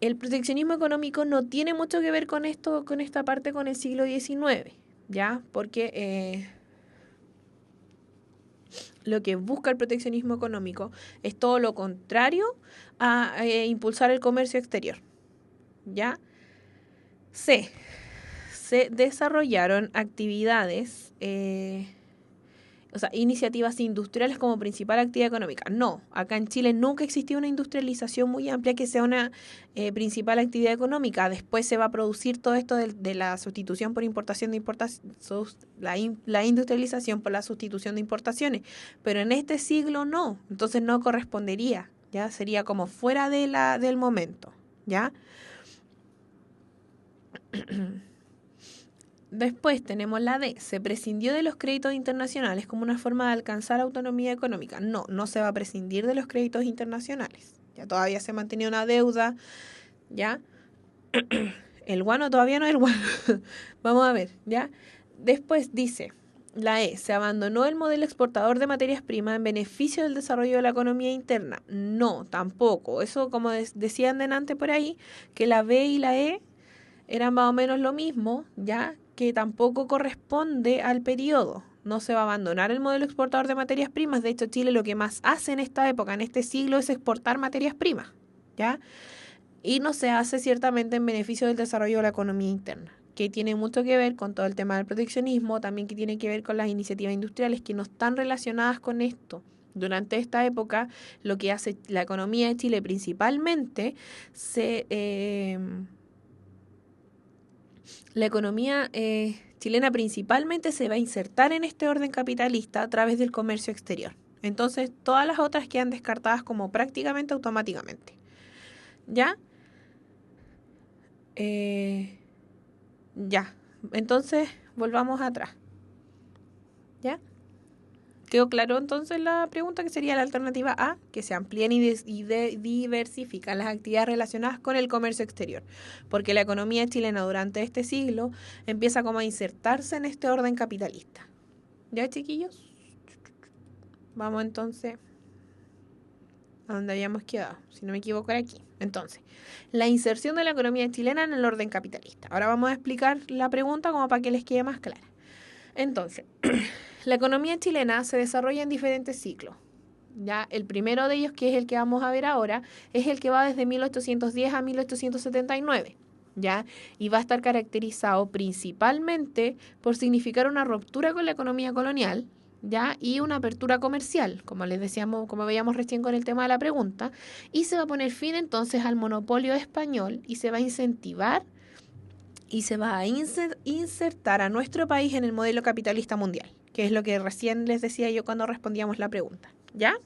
El proteccionismo económico no tiene mucho que ver con esto, con esta parte con el siglo XIX, ¿ya? Porque lo que busca el proteccionismo económico es todo lo contrario a impulsar el comercio exterior, ¿ya? C. Se desarrollaron actividades, o sea, iniciativas industriales como principal actividad económica. No, acá en Chile nunca existió una industrialización muy amplia que sea una principal actividad económica. Después se va a producir todo esto de la sustitución por importación de la industrialización por la sustitución de importaciones. Pero en este siglo no, entonces no correspondería, ¿ya? Sería como fuera del momento, ¿ya? Después tenemos la D. Se prescindió de los créditos internacionales como una forma de alcanzar autonomía económica. No, no se va a prescindir de los créditos internacionales. Ya todavía se mantenía una deuda, ¿ya? El guano todavía no es el guano. Vamos a ver, ¿ya? Después dice, la E. Se abandonó el modelo exportador de materias primas en beneficio del desarrollo de la economía interna. No, tampoco. Eso, como decían delante por ahí, que la B y la E eran más o menos lo mismo, ya que tampoco corresponde al periodo. No se va a abandonar el modelo exportador de materias primas. De hecho, Chile lo que más hace en esta época, en este siglo, es exportar materias primas, ¿ya? Y no se hace ciertamente en beneficio del desarrollo de la economía interna, que tiene mucho que ver con todo el tema del proteccionismo, también que tiene que ver con las iniciativas industriales que no están relacionadas con esto. Durante esta época, lo que hace la economía de Chile principalmente la economía chilena principalmente se va a insertar en este orden capitalista a través del comercio exterior. Entonces, todas las otras quedan descartadas como prácticamente automáticamente. ¿Ya? Ya. Entonces, volvamos atrás. ¿Ya? ¿Quedó claro entonces la pregunta, que sería la alternativa A? Que se amplíen y diversifican las actividades relacionadas con el comercio exterior. Porque la economía chilena durante este siglo empieza como a insertarse en este orden capitalista. ¿Ya, chiquillos? Vamos entonces a donde habíamos quedado. Si no me equivoco, era aquí. Entonces, la inserción de la economía chilena en el orden capitalista. Ahora vamos a explicar la pregunta como para que les quede más clara. Entonces, la economía chilena se desarrolla en diferentes ciclos. Ya, el primero de ellos, que es el que vamos a ver ahora, es el que va desde 1810 a 1879. ¿Ya? Y va a estar caracterizado principalmente por significar una ruptura con la economía colonial, ¿ya? Y una apertura comercial, como les decíamos, como veíamos recién con el tema de la pregunta, y se va a poner fin entonces al monopolio español y se va a incentivar y se va a insertar a nuestro país en el modelo capitalista mundial, que es lo que recién les decía yo cuando respondíamos la pregunta, ¿ya?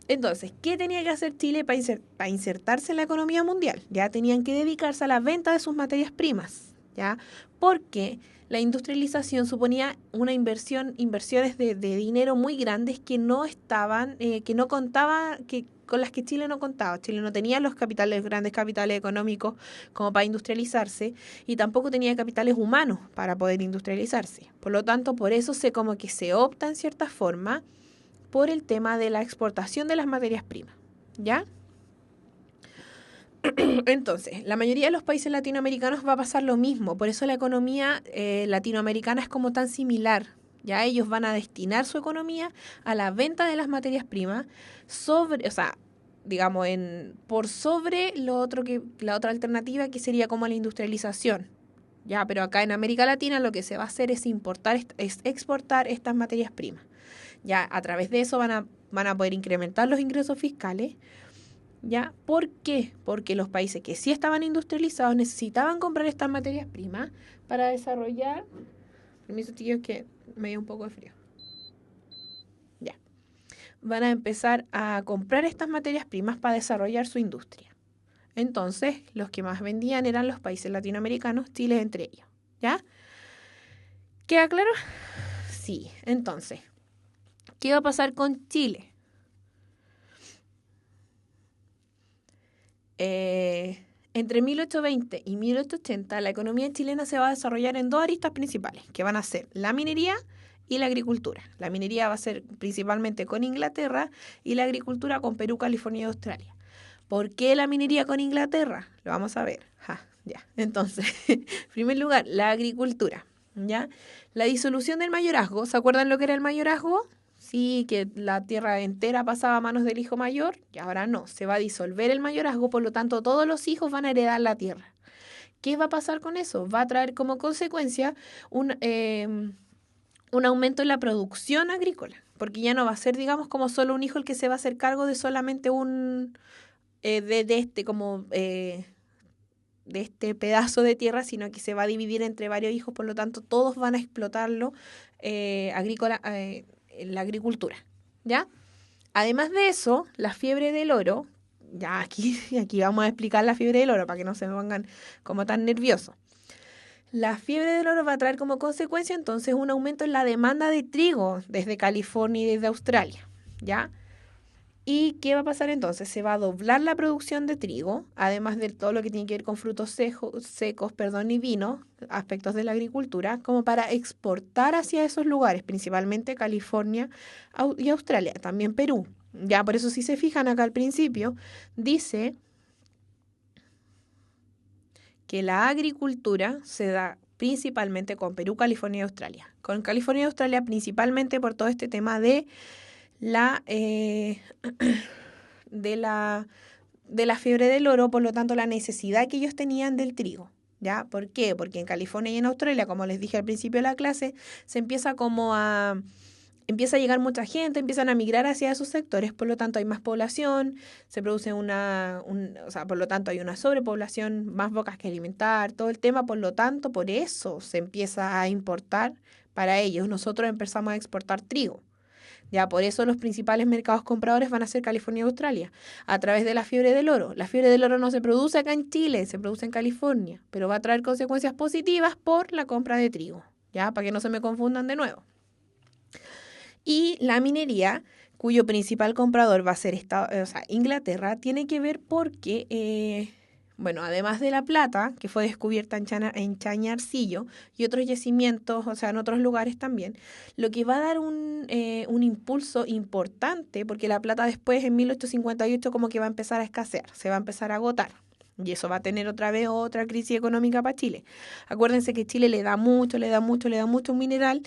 Entonces, ¿qué tenía que hacer Chile para insertarse en la economía mundial? Ya tenían que dedicarse a la venta de sus materias primas, ¿ya? Porque la industrialización suponía una inversiones de dinero muy grandes que no estaban, que no contaba, con las que Chile no contaba. Chile no tenía los grandes capitales económicos como para industrializarse, y tampoco tenía capitales humanos para poder industrializarse. Por lo tanto, por eso como que se opta en cierta forma por el tema de la exportación de las materias primas, ¿ya? Entonces, la mayoría de los países latinoamericanos va a pasar lo mismo, por eso la economía latinoamericana es como tan similar. Ya ellos van a destinar su economía a la venta de las materias primas digamos, por sobre la otra alternativa, que sería como la industrialización. Ya, pero acá en América Latina lo que se va a hacer es exportar estas materias primas. Ya a través de eso van a poder incrementar los ingresos fiscales. ¿Ya? ¿Por qué? Porque los países que sí estaban industrializados necesitaban comprar estas materias primas para desarrollar. Permiso, tío, que me dio un poco de frío. Ya. Van a empezar a comprar estas materias primas para desarrollar su industria. Entonces, los que más vendían eran los países latinoamericanos, Chile entre ellos. ¿Ya? ¿Queda claro? Sí. Entonces, ¿qué va a pasar con Chile? Entre 1820 y 1880 la economía chilena se va a desarrollar en dos aristas principales, que van a ser la minería y la agricultura. La minería va a ser principalmente con Inglaterra y la agricultura con Perú, California y Australia. ¿Por qué la minería con Inglaterra? Lo vamos a ver. Ya. Entonces, en primer lugar, la agricultura. ¿Ya? La disolución del mayorazgo. ¿Se acuerdan lo que era el mayorazgo? Sí, que la tierra entera pasaba a manos del hijo mayor, y ahora no, se va a disolver el mayorazgo, por lo tanto todos los hijos van a heredar la tierra. ¿Qué va a pasar con eso? Va a traer como consecuencia un aumento en la producción agrícola, porque ya no va a ser, digamos, como solo un hijo el que se va a hacer cargo de solamente de este pedazo de tierra, sino que se va a dividir entre varios hijos, por lo tanto todos van a explotarlo en la agricultura, ¿ya? Además de eso, la fiebre del oro, ya aquí vamos a explicar la fiebre del oro para que no se me pongan como tan nerviosos. La fiebre del oro va a traer como consecuencia entonces un aumento en la demanda de trigo desde California y desde Australia, ¿ya? ¿Y qué va a pasar entonces? Se va a doblar la producción de trigo, además de todo lo que tiene que ver con frutos secos, y vino, aspectos de la agricultura, como para exportar hacia esos lugares, principalmente California y Australia, también Perú. Ya por eso, si se fijan acá al principio, dice que la agricultura se da principalmente con Perú, California y Australia. Con California y Australia principalmente por todo este tema de la de la fiebre del oro, por lo tanto la necesidad que ellos tenían del trigo. ¿Ya? ¿Por qué? Porque en California y en Australia, como les dije al principio de la clase, se empieza como a empieza a llegar mucha gente, empiezan a migrar hacia esos sectores, por lo tanto hay más población, se produce o sea, por lo tanto hay una sobrepoblación, más bocas que alimentar, todo el tema, por lo tanto, por eso se empieza a importar para ellos. Nosotros empezamos a exportar trigo. Ya, por eso los principales mercados compradores van a ser California y Australia, a través de la fiebre del oro. La fiebre del oro no se produce acá en Chile, se produce en California, pero va a traer consecuencias positivas por la compra de trigo, ya, para que no se me confundan de nuevo. Y la minería, cuyo principal comprador va a ser Inglaterra, tiene que ver porque, bueno, además de la plata, que fue descubierta en Chañarcillo y otros yacimientos, o sea, en otros lugares también, lo que va a dar un impulso importante, porque la plata después, en 1858, como que va a empezar a escasear, se va a empezar a agotar. Y eso va a tener otra vez otra crisis económica para Chile. Acuérdense que Chile le da mucho un mineral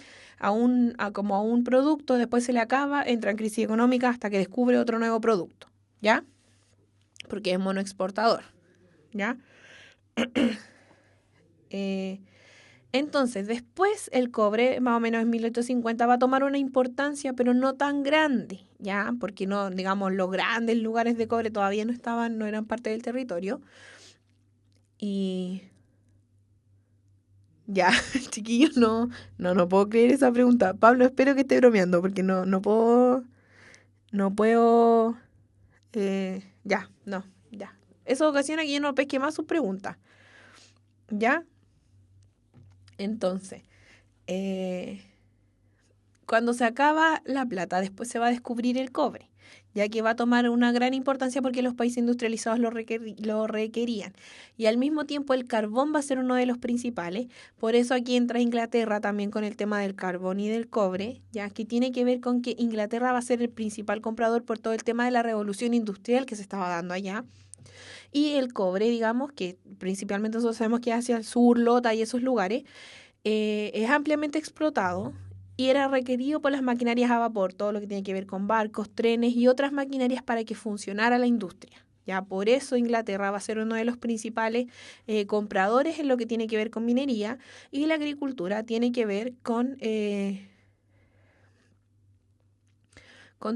como a un producto, después se le acaba, entra en crisis económica hasta que descubre otro nuevo producto, ¿ya? Porque es monoexportador, ¿ya? Entonces, después el cobre, más o menos en 1850, va a tomar una importancia, pero no tan grande, ¿ya? Porque no, digamos, los grandes lugares de cobre todavía no eran parte del territorio. Y ya, chiquillos, no puedo creer esa pregunta. Pablo, espero que esté bromeando, porque no puedo, ya. Eso ocasiona que yo no pesque más sus preguntas, ¿ya? Entonces, eh, cuando se acaba la plata, después se va a descubrir el cobre, ya que va a tomar una gran importancia porque los países industrializados lo requerían. Y al mismo tiempo el carbón va a ser uno de los principales. Por eso aquí entra Inglaterra también con el tema del carbón y del cobre, ya que tiene que ver con que Inglaterra va a ser el principal comprador por todo el tema de la revolución industrial que se estaba dando allá. Y el cobre, digamos, que principalmente nosotros sabemos que hacia el sur, Lota y esos lugares, es ampliamente explotado y era requerido por las maquinarias a vapor, todo lo que tiene que ver con barcos, trenes y otras maquinarias para que funcionara la industria. Ya por eso Inglaterra va a ser uno de los principales compradores en lo que tiene que ver con minería, y la agricultura tiene que ver con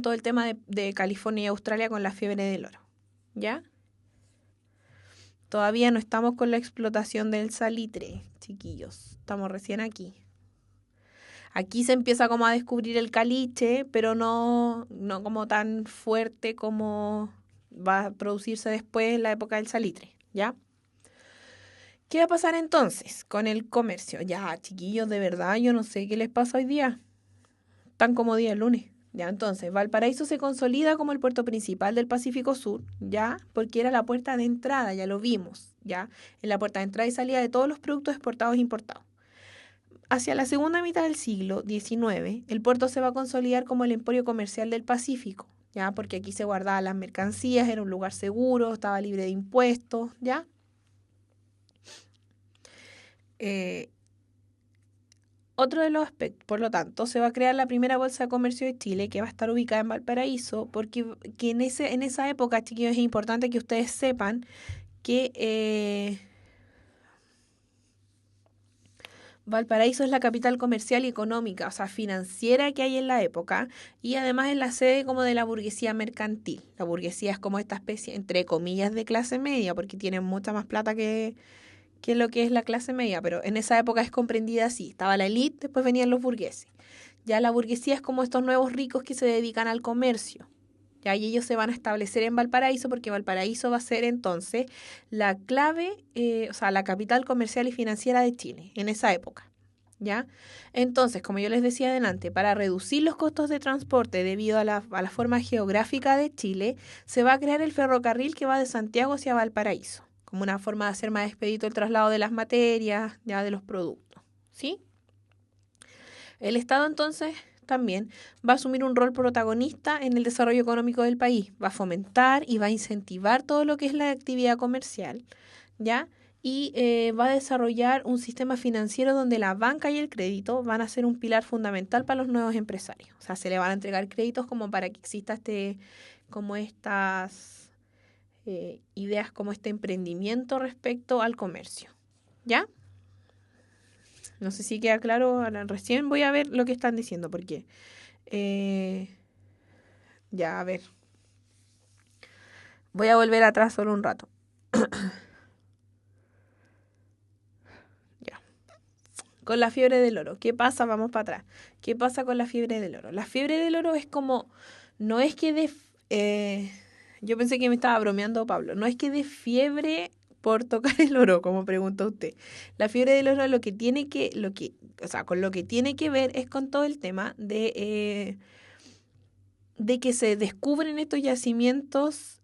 todo el tema de California y Australia con la fiebre del oro. ¿Ya? Todavía no estamos con la explotación del salitre, chiquillos. Estamos recién aquí. Aquí se empieza como a descubrir el caliche, pero no como tan fuerte como va a producirse después en la época del salitre, ¿ya? ¿Qué va a pasar entonces con el comercio? Ya, chiquillos, de verdad, yo no sé qué les pasa hoy día. Tan como día lunes. Ya, entonces, Valparaíso se consolida como el puerto principal del Pacífico Sur, ¿ya? Porque era la puerta de entrada, ya lo vimos, ¿ya? En la puerta de entrada y salida de todos los productos exportados e importados. Hacia la segunda mitad del siglo XIX, el puerto se va a consolidar como el emporio comercial del Pacífico, ¿ya? Porque aquí se guardaban las mercancías, era un lugar seguro, estaba libre de impuestos, ¿ya? Eh, Otro de los aspectos, por lo tanto, se va a crear la primera bolsa de comercio de Chile, que va a estar ubicada en Valparaíso, porque que en esa época, chiquillos, es importante que ustedes sepan que Valparaíso es la capital comercial y económica, o sea, financiera que hay en la época, y además es la sede como de la burguesía mercantil. La burguesía es como esta especie, entre comillas, de clase media, porque tienen mucha más plata que lo que es la clase media, pero en esa época es comprendida así. Estaba la élite, después venían los burgueses. Ya la burguesía es como estos nuevos ricos que se dedican al comercio. Ya, y ellos se van a establecer en Valparaíso, porque Valparaíso va a ser entonces la clave, o sea, la capital comercial y financiera de Chile en esa época. ¿Ya? Entonces, como yo les decía adelante, para reducir los costos de transporte debido a la forma geográfica de Chile, se va a crear el ferrocarril que va de Santiago hacia Valparaíso, como una forma de hacer más expedito el traslado de las materias, ya de los productos. ¿Sí? El Estado entonces también va a asumir un rol protagonista en el desarrollo económico del país, va a fomentar y va a incentivar todo lo que es la actividad comercial, ¿ya? Y va a desarrollar un sistema financiero donde la banca y el crédito van a ser un pilar fundamental para los nuevos empresarios. O sea, se le van a entregar créditos como para que exista como estas ideas, como este emprendimiento respecto al comercio, ¿ya? No sé si queda claro, ahora recién voy a ver lo que están diciendo, porque Eh, ya, a ver. Voy a volver atrás solo un rato. Ya. Con la fiebre del oro. ¿Qué pasa? Vamos para atrás. ¿Qué pasa con la fiebre del oro? La fiebre del oro es como, no es que yo pensé que me estaba bromeando Pablo. No es que de fiebre por tocar el oro, como preguntó usted. La fiebre del oro o sea, con lo que tiene que ver es con todo el tema de que se descubren estos yacimientos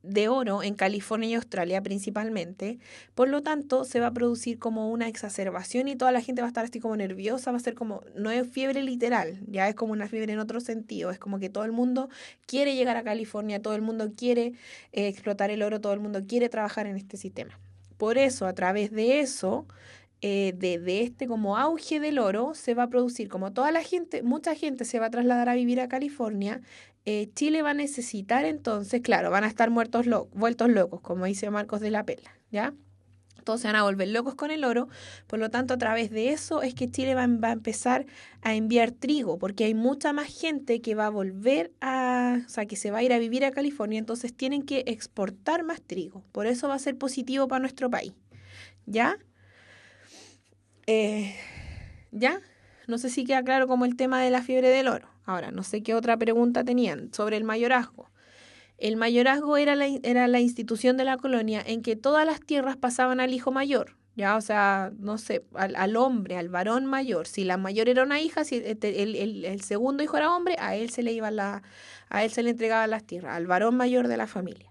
de oro en California y Australia principalmente. Por lo tanto, se va a producir como una exacerbación y toda la gente va a estar así como nerviosa, va a ser como, no es fiebre literal, ya es como una fiebre en otro sentido, es como que todo el mundo quiere llegar a California, todo el mundo quiere explotar el oro, todo el mundo quiere trabajar en este sistema. Por eso, a través de eso, de este como auge del oro, se va a producir, como toda la gente, mucha gente se va a trasladar a vivir a California. Chile va a necesitar entonces, claro, van a estar vueltos locos, como dice Marcos de la Pela, ¿ya? Todos se van a volver locos con el oro, por lo tanto, a través de eso es que Chile va a empezar a enviar trigo, porque hay mucha más gente que va a o sea, que se va a ir a vivir a California, entonces tienen que exportar más trigo, por eso va a ser positivo para nuestro país, ¿ya? Eh, ¿Ya? No sé si queda claro como el tema de la fiebre del oro. Ahora, no sé qué otra pregunta tenían sobre el mayorazgo. El mayorazgo era la institución de la colonia en que todas las tierras pasaban al hijo mayor, ya, o sea, no sé, al hombre, al varón mayor. Si la mayor era una hija, si el segundo hijo era hombre, a él se le entregaban las tierras, al varón mayor de la familia.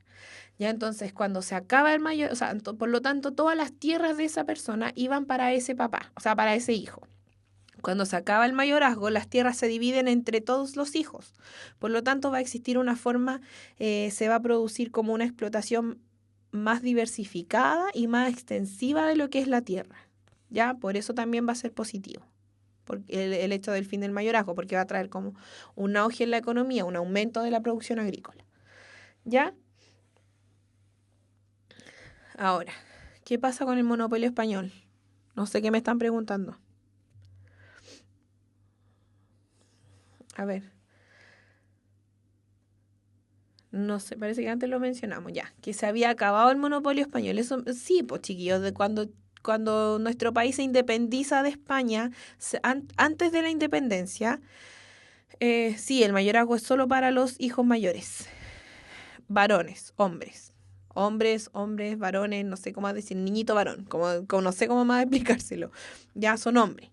Ya, entonces, cuando se acaba el mayor, o sea, por lo tanto, todas las tierras de esa persona iban para ese papá, o sea, para ese hijo. Cuando se acaba el mayorazgo, las tierras se dividen entre todos los hijos. Por lo tanto, va a existir una forma, se va a producir como una explotación más diversificada y más extensiva de lo que es la tierra. ¿Ya? Por eso también va a ser positivo. Porque el hecho del fin del mayorazgo, porque va a traer como un auge en la economía, un aumento de la producción agrícola. ¿Ya? Ahora, ¿qué pasa con el monopolio español? No sé qué me están preguntando. A ver. No sé, parece que antes lo mencionamos ya, que se había acabado el monopolio español. Eso sí, pues chiquillos, cuando nuestro país se independiza de España, antes de la independencia, sí, el mayorazgo es solo para los hijos mayores, varones, hombres. Hombres, varones, no sé cómo decir, niñito varón, como no sé cómo más explicárselo. Ya son hombres.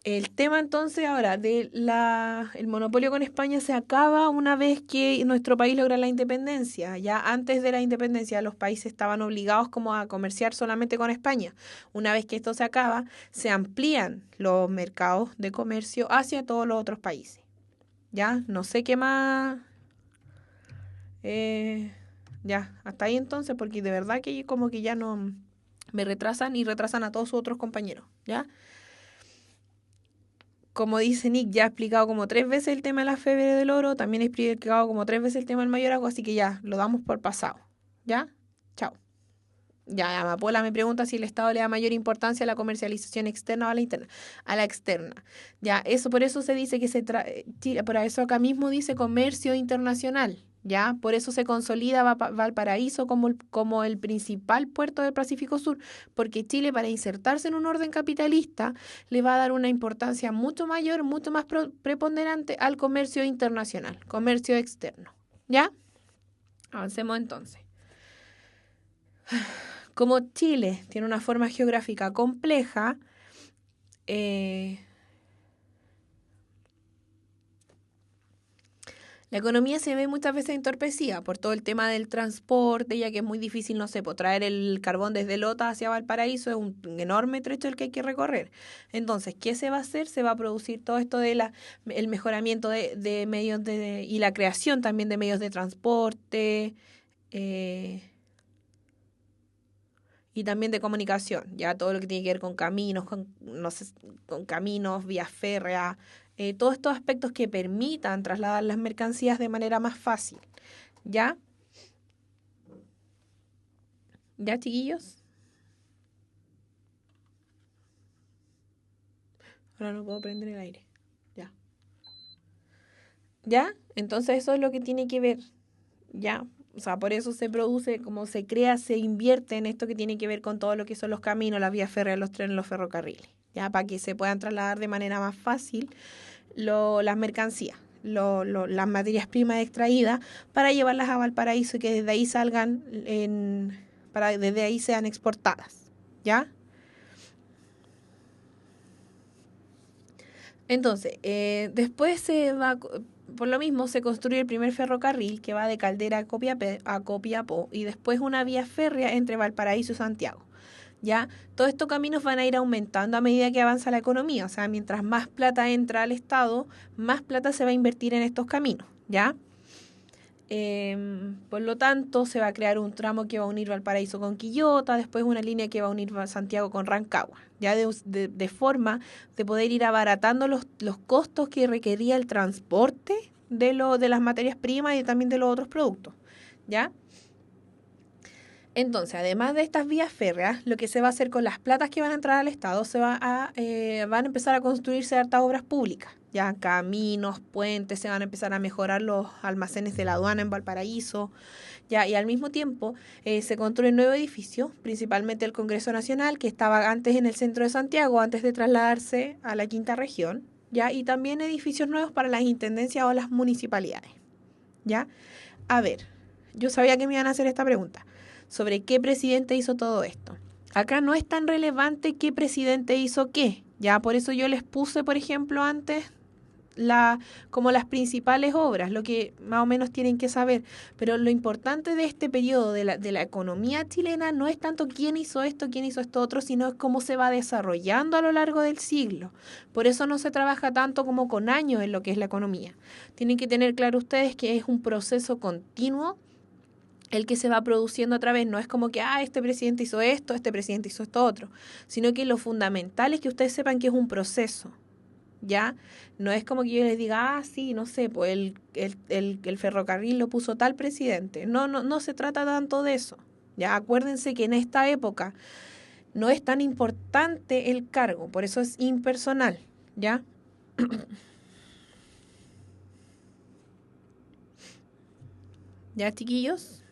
El tema entonces ahora el monopolio con España se acaba una vez que nuestro país logra la independencia. Ya antes de la independencia los países estaban obligados como a comerciar solamente con España. Una vez que esto se acaba, se amplían los mercados de comercio hacia todos los otros países. Ya, no sé qué más. eh, ya, hasta ahí entonces, porque de verdad que como que ya no me retrasan y retrasan a todos sus otros compañeros. ¿Ya? Como dice Nick, ya he explicado como 3 veces el tema de la fiebre del oro, también he explicado como 3 veces el tema del mayorazgo, así que ya, lo damos por pasado. ¿Ya? Chao. Ya, Amapola me pregunta si el Estado le da mayor importancia a la comercialización externa o a la interna. A la externa. Ya, eso por eso se dice que por eso acá mismo dice comercio internacional. Ya, por eso se consolida Valparaíso como el principal puerto del Pacífico Sur, porque Chile, para insertarse en un orden capitalista, le va a dar una importancia mucho mayor, mucho más preponderante al comercio internacional, comercio externo. ¿Ya? Avancemos entonces. Como Chile tiene una forma geográfica compleja, eh, la economía se ve muchas veces entorpecida por todo el tema del transporte, ya que es muy difícil, no sé, traer el carbón desde Lota hacia Valparaíso, es un enorme trecho el que hay que recorrer. Entonces, ¿qué se va a hacer? Se va a producir todo esto el mejoramiento de medios y la creación también de medios de transporte. eh, y también de comunicación, ya todo lo que tiene que ver con caminos, no sé, con caminos, vías férreas, todos estos aspectos que permitan trasladar las mercancías de manera más fácil. ¿Ya? ¿Ya, chiquillos? Ahora no puedo prender el aire. Ya. ¿ya? Entonces eso es lo que tiene que ver, ¿ya? O sea, por eso se produce, como se crea, se invierte en esto que tiene que ver con todo lo que son los caminos, las vías férreas, los trenes, los ferrocarriles, ¿ya? Para que se puedan trasladar de manera más fácil las mercancías, las materias primas extraídas para llevarlas a Valparaíso y que desde ahí salgan, desde ahí sean exportadas, ¿ya? Entonces, después por lo mismo se construye el primer ferrocarril que va de Caldera a Copiapó y después una vía férrea entre Valparaíso y Santiago. ¿Ya? Todos estos caminos van a ir aumentando a medida que avanza la economía, o sea, mientras más plata entra al Estado, más plata se va a invertir en estos caminos, ¿ya? Por lo tanto, se va a crear un tramo que va a unir Valparaíso con Quillota, después una línea que va a unir Santiago con Rancagua, ya de forma de poder ir abaratando los costos que requería el transporte de las materias primas y también de los otros productos, ¿ya? Entonces, además de estas vías férreas, lo que se va a hacer con las platas que van a entrar al Estado, van a empezar a construirse hartas obras públicas, ya caminos, puentes, se van a empezar a mejorar los almacenes de la aduana en Valparaíso, ya, y al mismo tiempo se construye un nuevo edificio, principalmente el Congreso Nacional, que estaba antes en el centro de Santiago, antes de trasladarse a la quinta región, ya, y también edificios nuevos para las intendencias o las municipalidades, ya. A ver, yo sabía que me iban a hacer esta pregunta sobre qué presidente hizo todo esto. Acá no es tan relevante qué presidente hizo qué. Ya por eso yo les puse, por ejemplo, antes como las principales obras, lo que más o menos tienen que saber. Pero lo importante de este periodo de la economía chilena no es tanto quién hizo esto, quién hizo esto otro, sino es cómo se va desarrollando a lo largo del siglo. Por eso no se trabaja tanto como con años en lo que es la economía. Tienen que tener claro ustedes que es un proceso continuo el que se va produciendo a través, no es como que, este presidente hizo esto, este presidente hizo esto otro, sino que lo fundamental es que ustedes sepan que es un proceso, ¿ya? No es como que yo les diga, sí, no sé, pues el ferrocarril lo puso tal presidente. No, no, no se trata tanto de eso, ¿ya? Acuérdense que en esta época no es tan importante el cargo, por eso es impersonal, ¿ya? ¿Ya, chiquillos?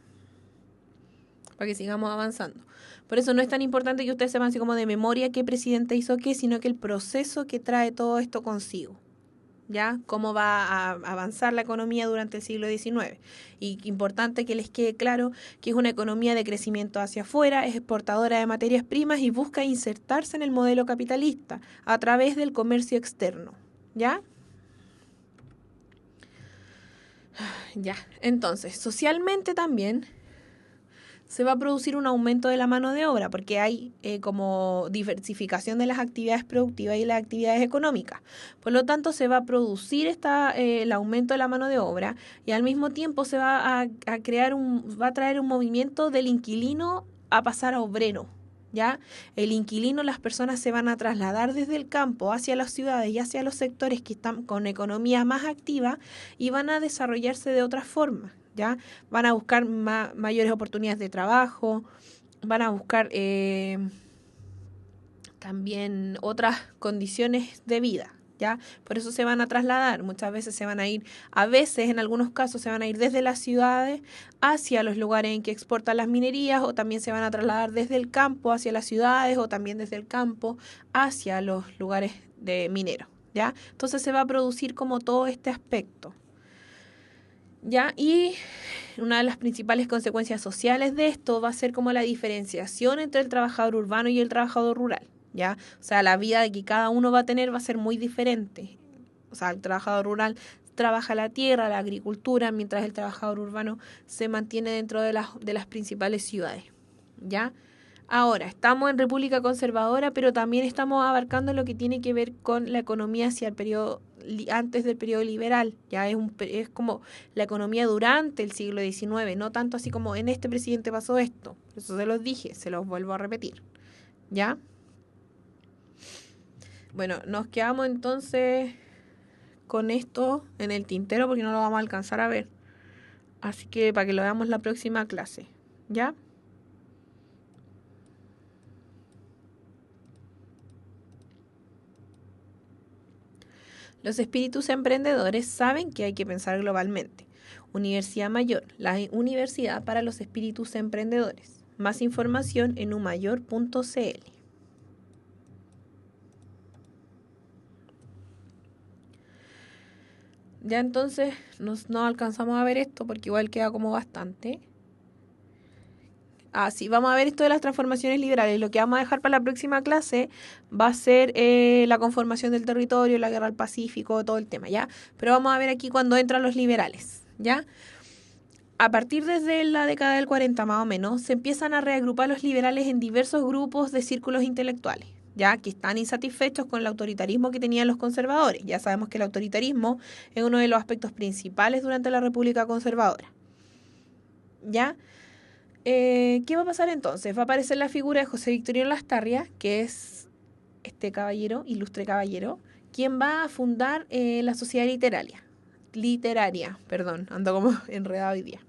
Para que sigamos avanzando. Por eso no es tan importante que ustedes sepan así como de memoria qué presidente hizo qué, sino que el proceso que trae todo esto consigo, ¿ya? Cómo va a avanzar la economía durante el siglo XIX. Y importante que les quede claro que es una economía de crecimiento hacia afuera, es exportadora de materias primas y busca insertarse en el modelo capitalista a través del comercio externo, ¿ya? Ya. Entonces, socialmente también se va a producir un aumento de la mano de obra porque hay como diversificación de las actividades productivas y las actividades económicas. Por lo tanto, se va a producir el aumento de la mano de obra y al mismo tiempo se va a crear va a traer un movimiento del inquilino a pasar a obrero. ¿Ya? El inquilino, las personas se van a trasladar desde el campo hacia las ciudades y hacia los sectores que están con economía más activa y van a desarrollarse de otra forma. ¿Ya? Van a buscar mayores oportunidades de trabajo, van a buscar también otras condiciones de vida, ¿ya? Por eso se van a trasladar, muchas veces se van a ir, a veces en algunos casos se van a ir desde las ciudades hacia los lugares en que exportan las minerías o también se van a trasladar desde el campo hacia las ciudades o también desde el campo hacia los lugares de mineros, ¿ya? Entonces se va a producir como todo este aspecto. ¿Ya? Y una de las principales consecuencias sociales de esto va a ser como la diferenciación entre el trabajador urbano y el trabajador rural, ¿ya? O sea, la vida que cada uno va a tener va a ser muy diferente. O sea, el trabajador rural trabaja la tierra, la agricultura, mientras el trabajador urbano se mantiene dentro de las principales ciudades, ¿ya? Ahora, estamos en República Conservadora, pero también estamos abarcando lo que tiene que ver con la economía hacia el periodo antes del periodo liberal. Ya es como la economía durante el siglo XIX, no tanto así como en este presidente pasó esto. Eso se los dije, se los vuelvo a repetir. ¿Ya? Bueno, nos quedamos entonces con esto en el tintero porque no lo vamos a alcanzar a ver. Así que para que lo veamos la próxima clase. ¿Ya? Los espíritus emprendedores saben que hay que pensar globalmente. Universidad Mayor, la universidad para los espíritus emprendedores. Más información en umayor.cl. Ya entonces no alcanzamos a ver esto porque igual queda como bastante. Sí, vamos a ver esto de las transformaciones liberales. Lo que vamos a dejar para la próxima clase va a ser la conformación del territorio, la guerra al Pacífico, todo el tema, ¿ya? Pero vamos a ver aquí cuando entran los liberales, ¿ya? A partir desde la década del 40 más o menos, se empiezan a reagrupar los liberales en diversos grupos de círculos intelectuales, ya que están insatisfechos con el autoritarismo que tenían los conservadores. Ya sabemos que el autoritarismo es uno de los aspectos principales durante la República Conservadora, ¿ya? ¿Qué va a pasar entonces? Va a aparecer la figura de José Victoriano Lastarria, que es este caballero, ilustre caballero, quien va a fundar la Sociedad Literaria, perdón, ando como enredado hoy día.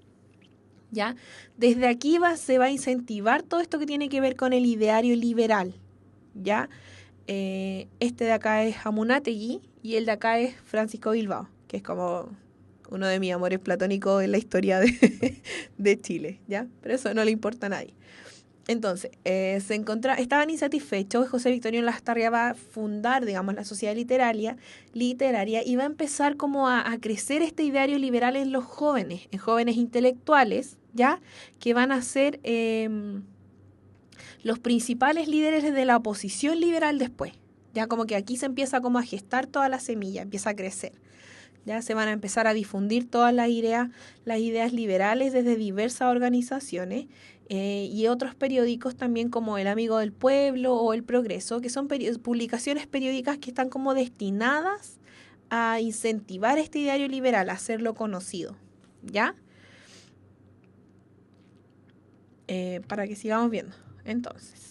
¿Ya? Desde aquí se va a incentivar todo esto que tiene que ver con el ideario liberal, ¿ya? Este de acá es Amunátegui y el de acá es Francisco Bilbao, que es como uno de mis amores platónicos en la historia de Chile, ¿ya? Pero eso no le importa a nadie. Entonces, estaban insatisfechos. José Victoriano Lastarria va a fundar, digamos, la Sociedad Literaria, y va a empezar como a crecer este ideario liberal en los jóvenes, en jóvenes intelectuales, ¿ya? Que van a ser los principales líderes de la oposición liberal después. Ya como que aquí se empieza como a gestar toda la semilla, empieza a crecer. Ya se van a empezar a difundir todas las ideas liberales desde diversas organizaciones y otros periódicos también como El Amigo del Pueblo o El Progreso, que son publicaciones periódicas que están como destinadas a incentivar este ideario liberal, a hacerlo conocido, ¿ya? Para que sigamos viendo. Entonces,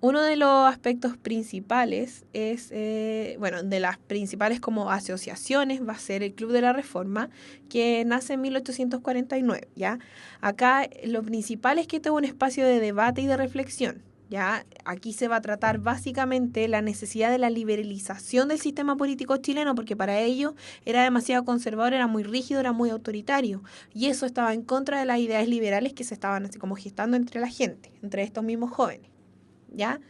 uno de los aspectos principales es, de las principales como asociaciones va a ser el Club de la Reforma, que nace en 1849, ¿ya? Acá lo principal es que tenga un espacio de debate y de reflexión, ¿ya? Aquí se va a tratar básicamente la necesidad de la liberalización del sistema político chileno, porque para ellos era demasiado conservador, era muy rígido, era muy autoritario, y eso estaba en contra de las ideas liberales que se estaban así como gestando entre la gente, entre estos mismos jóvenes. ¿Ya?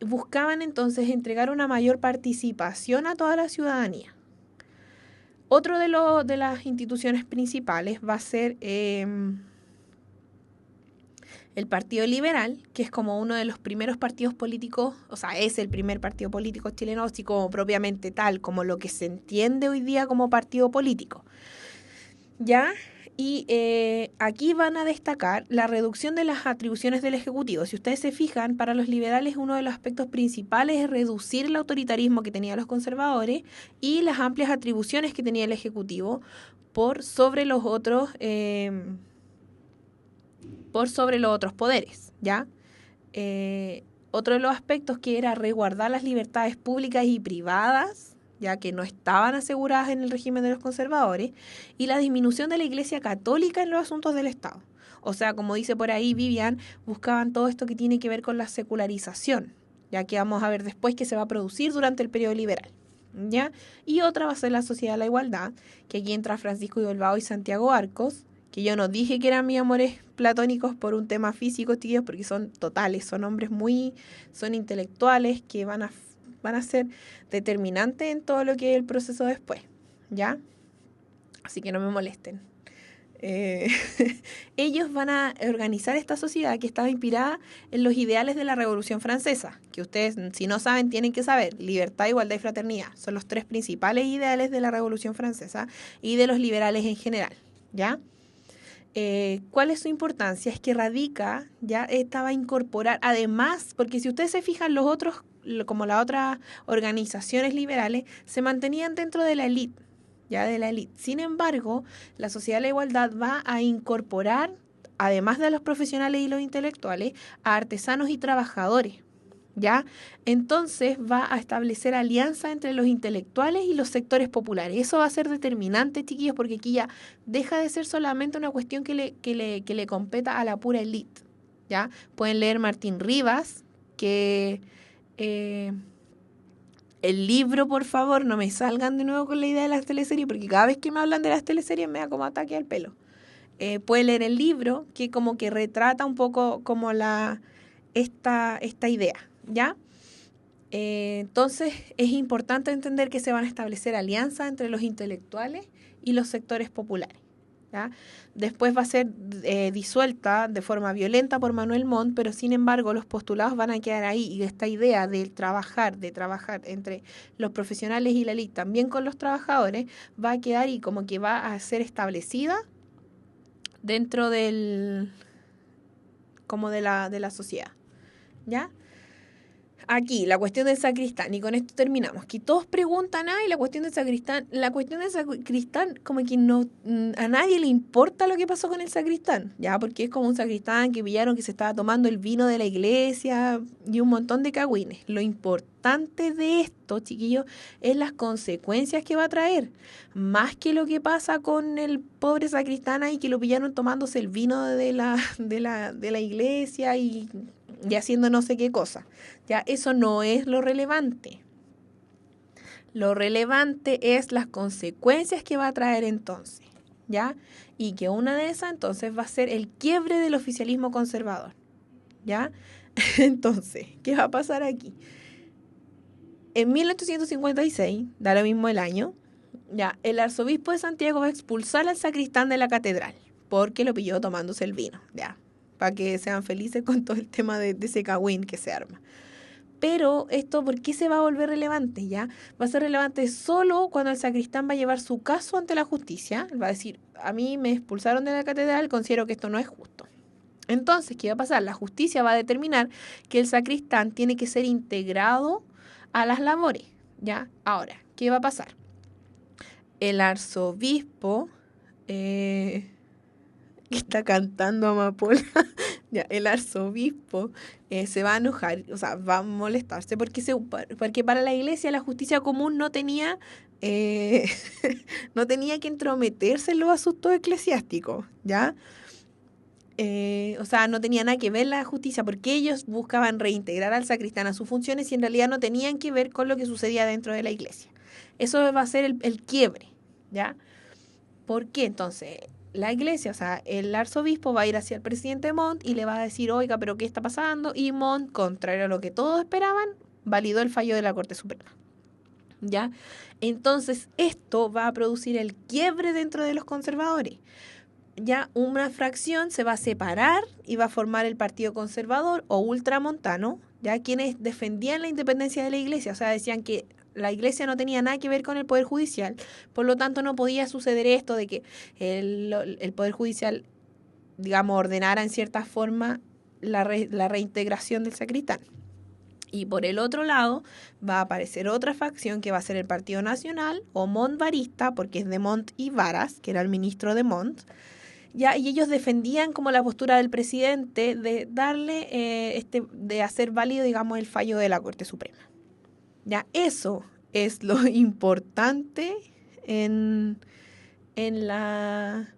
Buscaban entonces entregar una mayor participación a toda la ciudadanía. Otro de las instituciones principales va a ser el Partido Liberal, que es como uno de los primeros partidos políticos, o sea, es el primer partido político chileno, así como propiamente tal, como lo que se entiende hoy día como partido político. ¿Ya? Y aquí van a destacar la reducción de las atribuciones del Ejecutivo. Si ustedes se fijan, para los liberales uno de los aspectos principales es reducir el autoritarismo que tenían los conservadores y las amplias atribuciones que tenía el Ejecutivo por sobre los otros poderes, ¿ya? Otro de los aspectos que era resguardar las libertades públicas y privadas, ya que no estaban aseguradas en el régimen de los conservadores, y la disminución de la Iglesia Católica en los asuntos del Estado. O sea, como dice por ahí Vivian, buscaban todo esto que tiene que ver con la secularización, ya que vamos a ver después que se va a producir durante el periodo liberal, ¿ya? Y otra va a ser la Sociedad de la Igualdad, que aquí entra Francisco Bilbao y Santiago Arcos, que yo no dije que eran mis amores platónicos por un tema físico, tíos, porque son totales, son hombres son intelectuales que van a ser determinantes en todo lo que es el proceso después, ¿ya? Así que no me molesten. Ellos van a organizar esta sociedad que estaba inspirada en los ideales de la Revolución Francesa, que ustedes, si no saben, tienen que saber. Libertad, igualdad y fraternidad son los tres principales ideales de la Revolución Francesa y de los liberales en general, ¿ya? ¿Cuál es su importancia? Es que radica, ya estaba a incorporar, además, porque si ustedes se fijan, los otros, como las otras organizaciones liberales, se mantenían dentro de la élite, ya de la élite. Sin embargo, la Sociedad de la Igualdad va a incorporar, además de los profesionales y los intelectuales, a artesanos y trabajadores, ¿ya? Entonces va a establecer alianza entre los intelectuales y los sectores populares. Eso va a ser determinante, chiquillos, porque aquí ya deja de ser solamente una cuestión que le competa a la pura élite, ¿ya? Pueden leer Martín Rivas, que El libro, por favor, no me salgan de nuevo con la idea de las teleseries, porque cada vez que me hablan de las teleseries me da como ataque al pelo. Puede leer el libro, que como que retrata un poco como esta idea, ¿ya? Entonces es importante entender que se van a establecer alianzas entre los intelectuales y los sectores populares, ¿ya? Después va a ser disuelta de forma violenta por Manuel Montt, pero sin embargo los postulados van a quedar ahí y esta idea de trabajar entre los profesionales y la élite, también con los trabajadores, va a quedar y como que va a ser establecida dentro como de la sociedad, ¿ya? Aquí, la cuestión del sacristán, y con esto terminamos. Que todos preguntan, y la cuestión del sacristán, como que no, a nadie le importa lo que pasó con el sacristán, ya, porque es como un sacristán que pillaron que se estaba tomando el vino de la iglesia y un montón de cagüines. Lo importante de esto, chiquillos, es las consecuencias que va a traer, más que lo que pasa con el pobre sacristán ahí que lo pillaron tomándose el vino de la iglesia y haciendo no sé qué cosa. Ya, eso no es lo relevante. Lo relevante es las consecuencias que va a traer entonces, ¿ya? Y que una de esas entonces va a ser el quiebre del oficialismo conservador, ¿ya? Entonces, ¿qué va a pasar aquí? En 1856, da lo mismo el año, ya, el arzobispo de Santiago va a expulsar al sacristán de la catedral porque lo pilló tomándose el vino, ya, para que sean felices con todo el tema de ese cagüín que se arma. Pero esto, ¿por qué se va a volver relevante? ¿Ya? Va a ser relevante solo cuando el sacristán va a llevar su caso ante la justicia. Va a decir, a mí me expulsaron de la catedral, considero que esto no es justo. Entonces, ¿qué va a pasar? La justicia va a determinar que el sacristán tiene que ser integrado a las labores, ¿ya? Ahora, ¿qué va a pasar? El arzobispo está cantando Amapola. Ya, el arzobispo se va a enojar, o sea, va a molestarse porque para la iglesia la justicia común no tenía, eh, no tenía que entrometerse en los asuntos eclesiásticos, ¿ya? O sea, no tenía nada que ver la justicia porque ellos buscaban reintegrar al sacristán a sus funciones y en realidad no tenían que ver con lo que sucedía dentro de la iglesia. Eso va a ser el quiebre, ¿ya? ¿Por qué? Entonces, la iglesia, o sea, el arzobispo va a ir hacia el presidente Montt y le va a decir, oiga, pero ¿qué está pasando? Y Montt, contrario a lo que todos esperaban, validó el fallo de la Corte Suprema. ¿Ya? Entonces, esto va a producir el quiebre dentro de los conservadores. Ya una fracción se va a separar y va a formar el Partido Conservador o ultramontano, ya quienes defendían la independencia de la iglesia, o sea, decían que la iglesia no tenía nada que ver con el Poder Judicial, por lo tanto no podía suceder esto de que el Poder Judicial, digamos, ordenara en cierta forma la reintegración del sacristán. Y por el otro lado va a aparecer otra facción que va a ser el Partido Nacional o Montvarista, porque es de Montt y Varas, que era el ministro de Montt, ya, y ellos defendían como la postura del presidente de darle, de hacer válido, digamos, el fallo de la Corte Suprema. Ya, eso es lo importante en, en la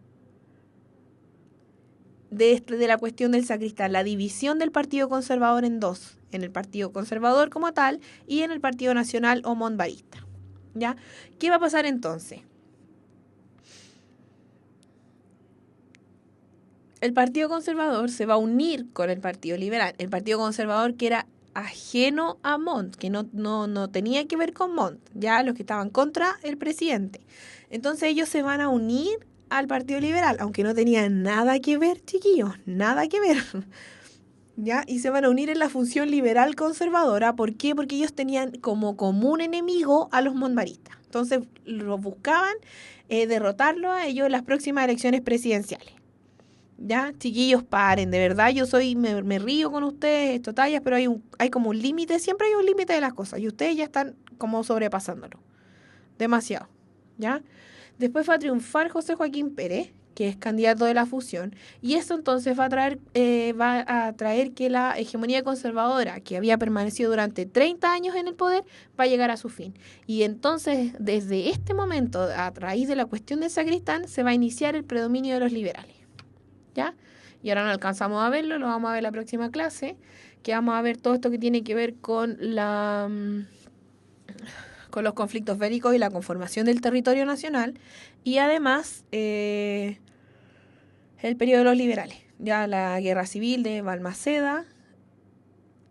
de la cuestión del sacristán, la división del Partido Conservador en dos, en el Partido Conservador como tal y en el Partido Nacional o Montvarista. ¿Ya? ¿Qué va a pasar entonces? El Partido Conservador se va a unir con el Partido Liberal. El Partido Conservador que era ajeno a Montt, que no tenía que ver con Montt, ya los que estaban contra el presidente. Entonces ellos se van a unir al Partido Liberal, aunque no tenían nada que ver, chiquillos, nada que ver. ¿Ya? Y se van a unir en la función liberal conservadora. ¿Por qué? Porque ellos tenían como común enemigo a los montmaristas. Entonces los buscaban derrotarlo a ellos en las próximas elecciones presidenciales. Ya, chiquillos, paren, de verdad me río con ustedes, esto tallas, pero hay como un límite, siempre hay un límite de las cosas y ustedes ya están como sobrepasándolo, demasiado, ¿ya? Después va a triunfar José Joaquín Pérez, que es candidato de la fusión, y esto entonces va a traer que la hegemonía conservadora, que había permanecido durante 30 años en el poder, va a llegar a su fin. Y entonces, desde este momento, a raíz de la cuestión del sacristán, se va a iniciar el predominio de los liberales. ¿Ya? Y ahora no alcanzamos a verlo, lo vamos a ver la próxima clase, que vamos a ver todo esto que tiene que ver con con los conflictos bélicos y la conformación del territorio nacional, y además el periodo de los liberales, ya la guerra civil de Balmaceda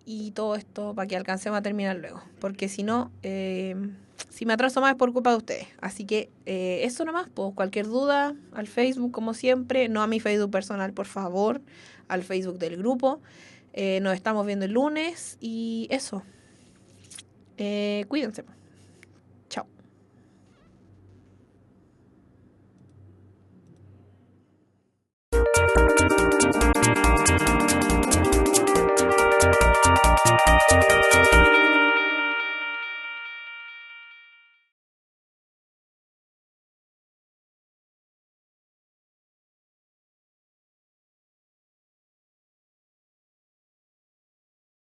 y todo esto para que alcancemos a terminar luego, porque si no, si me atraso más es por culpa de ustedes. Así que eso nomás, pues cualquier duda al Facebook como siempre, no a mi Facebook personal por favor, al Facebook del grupo. Nos estamos viendo el lunes y eso, cuídense.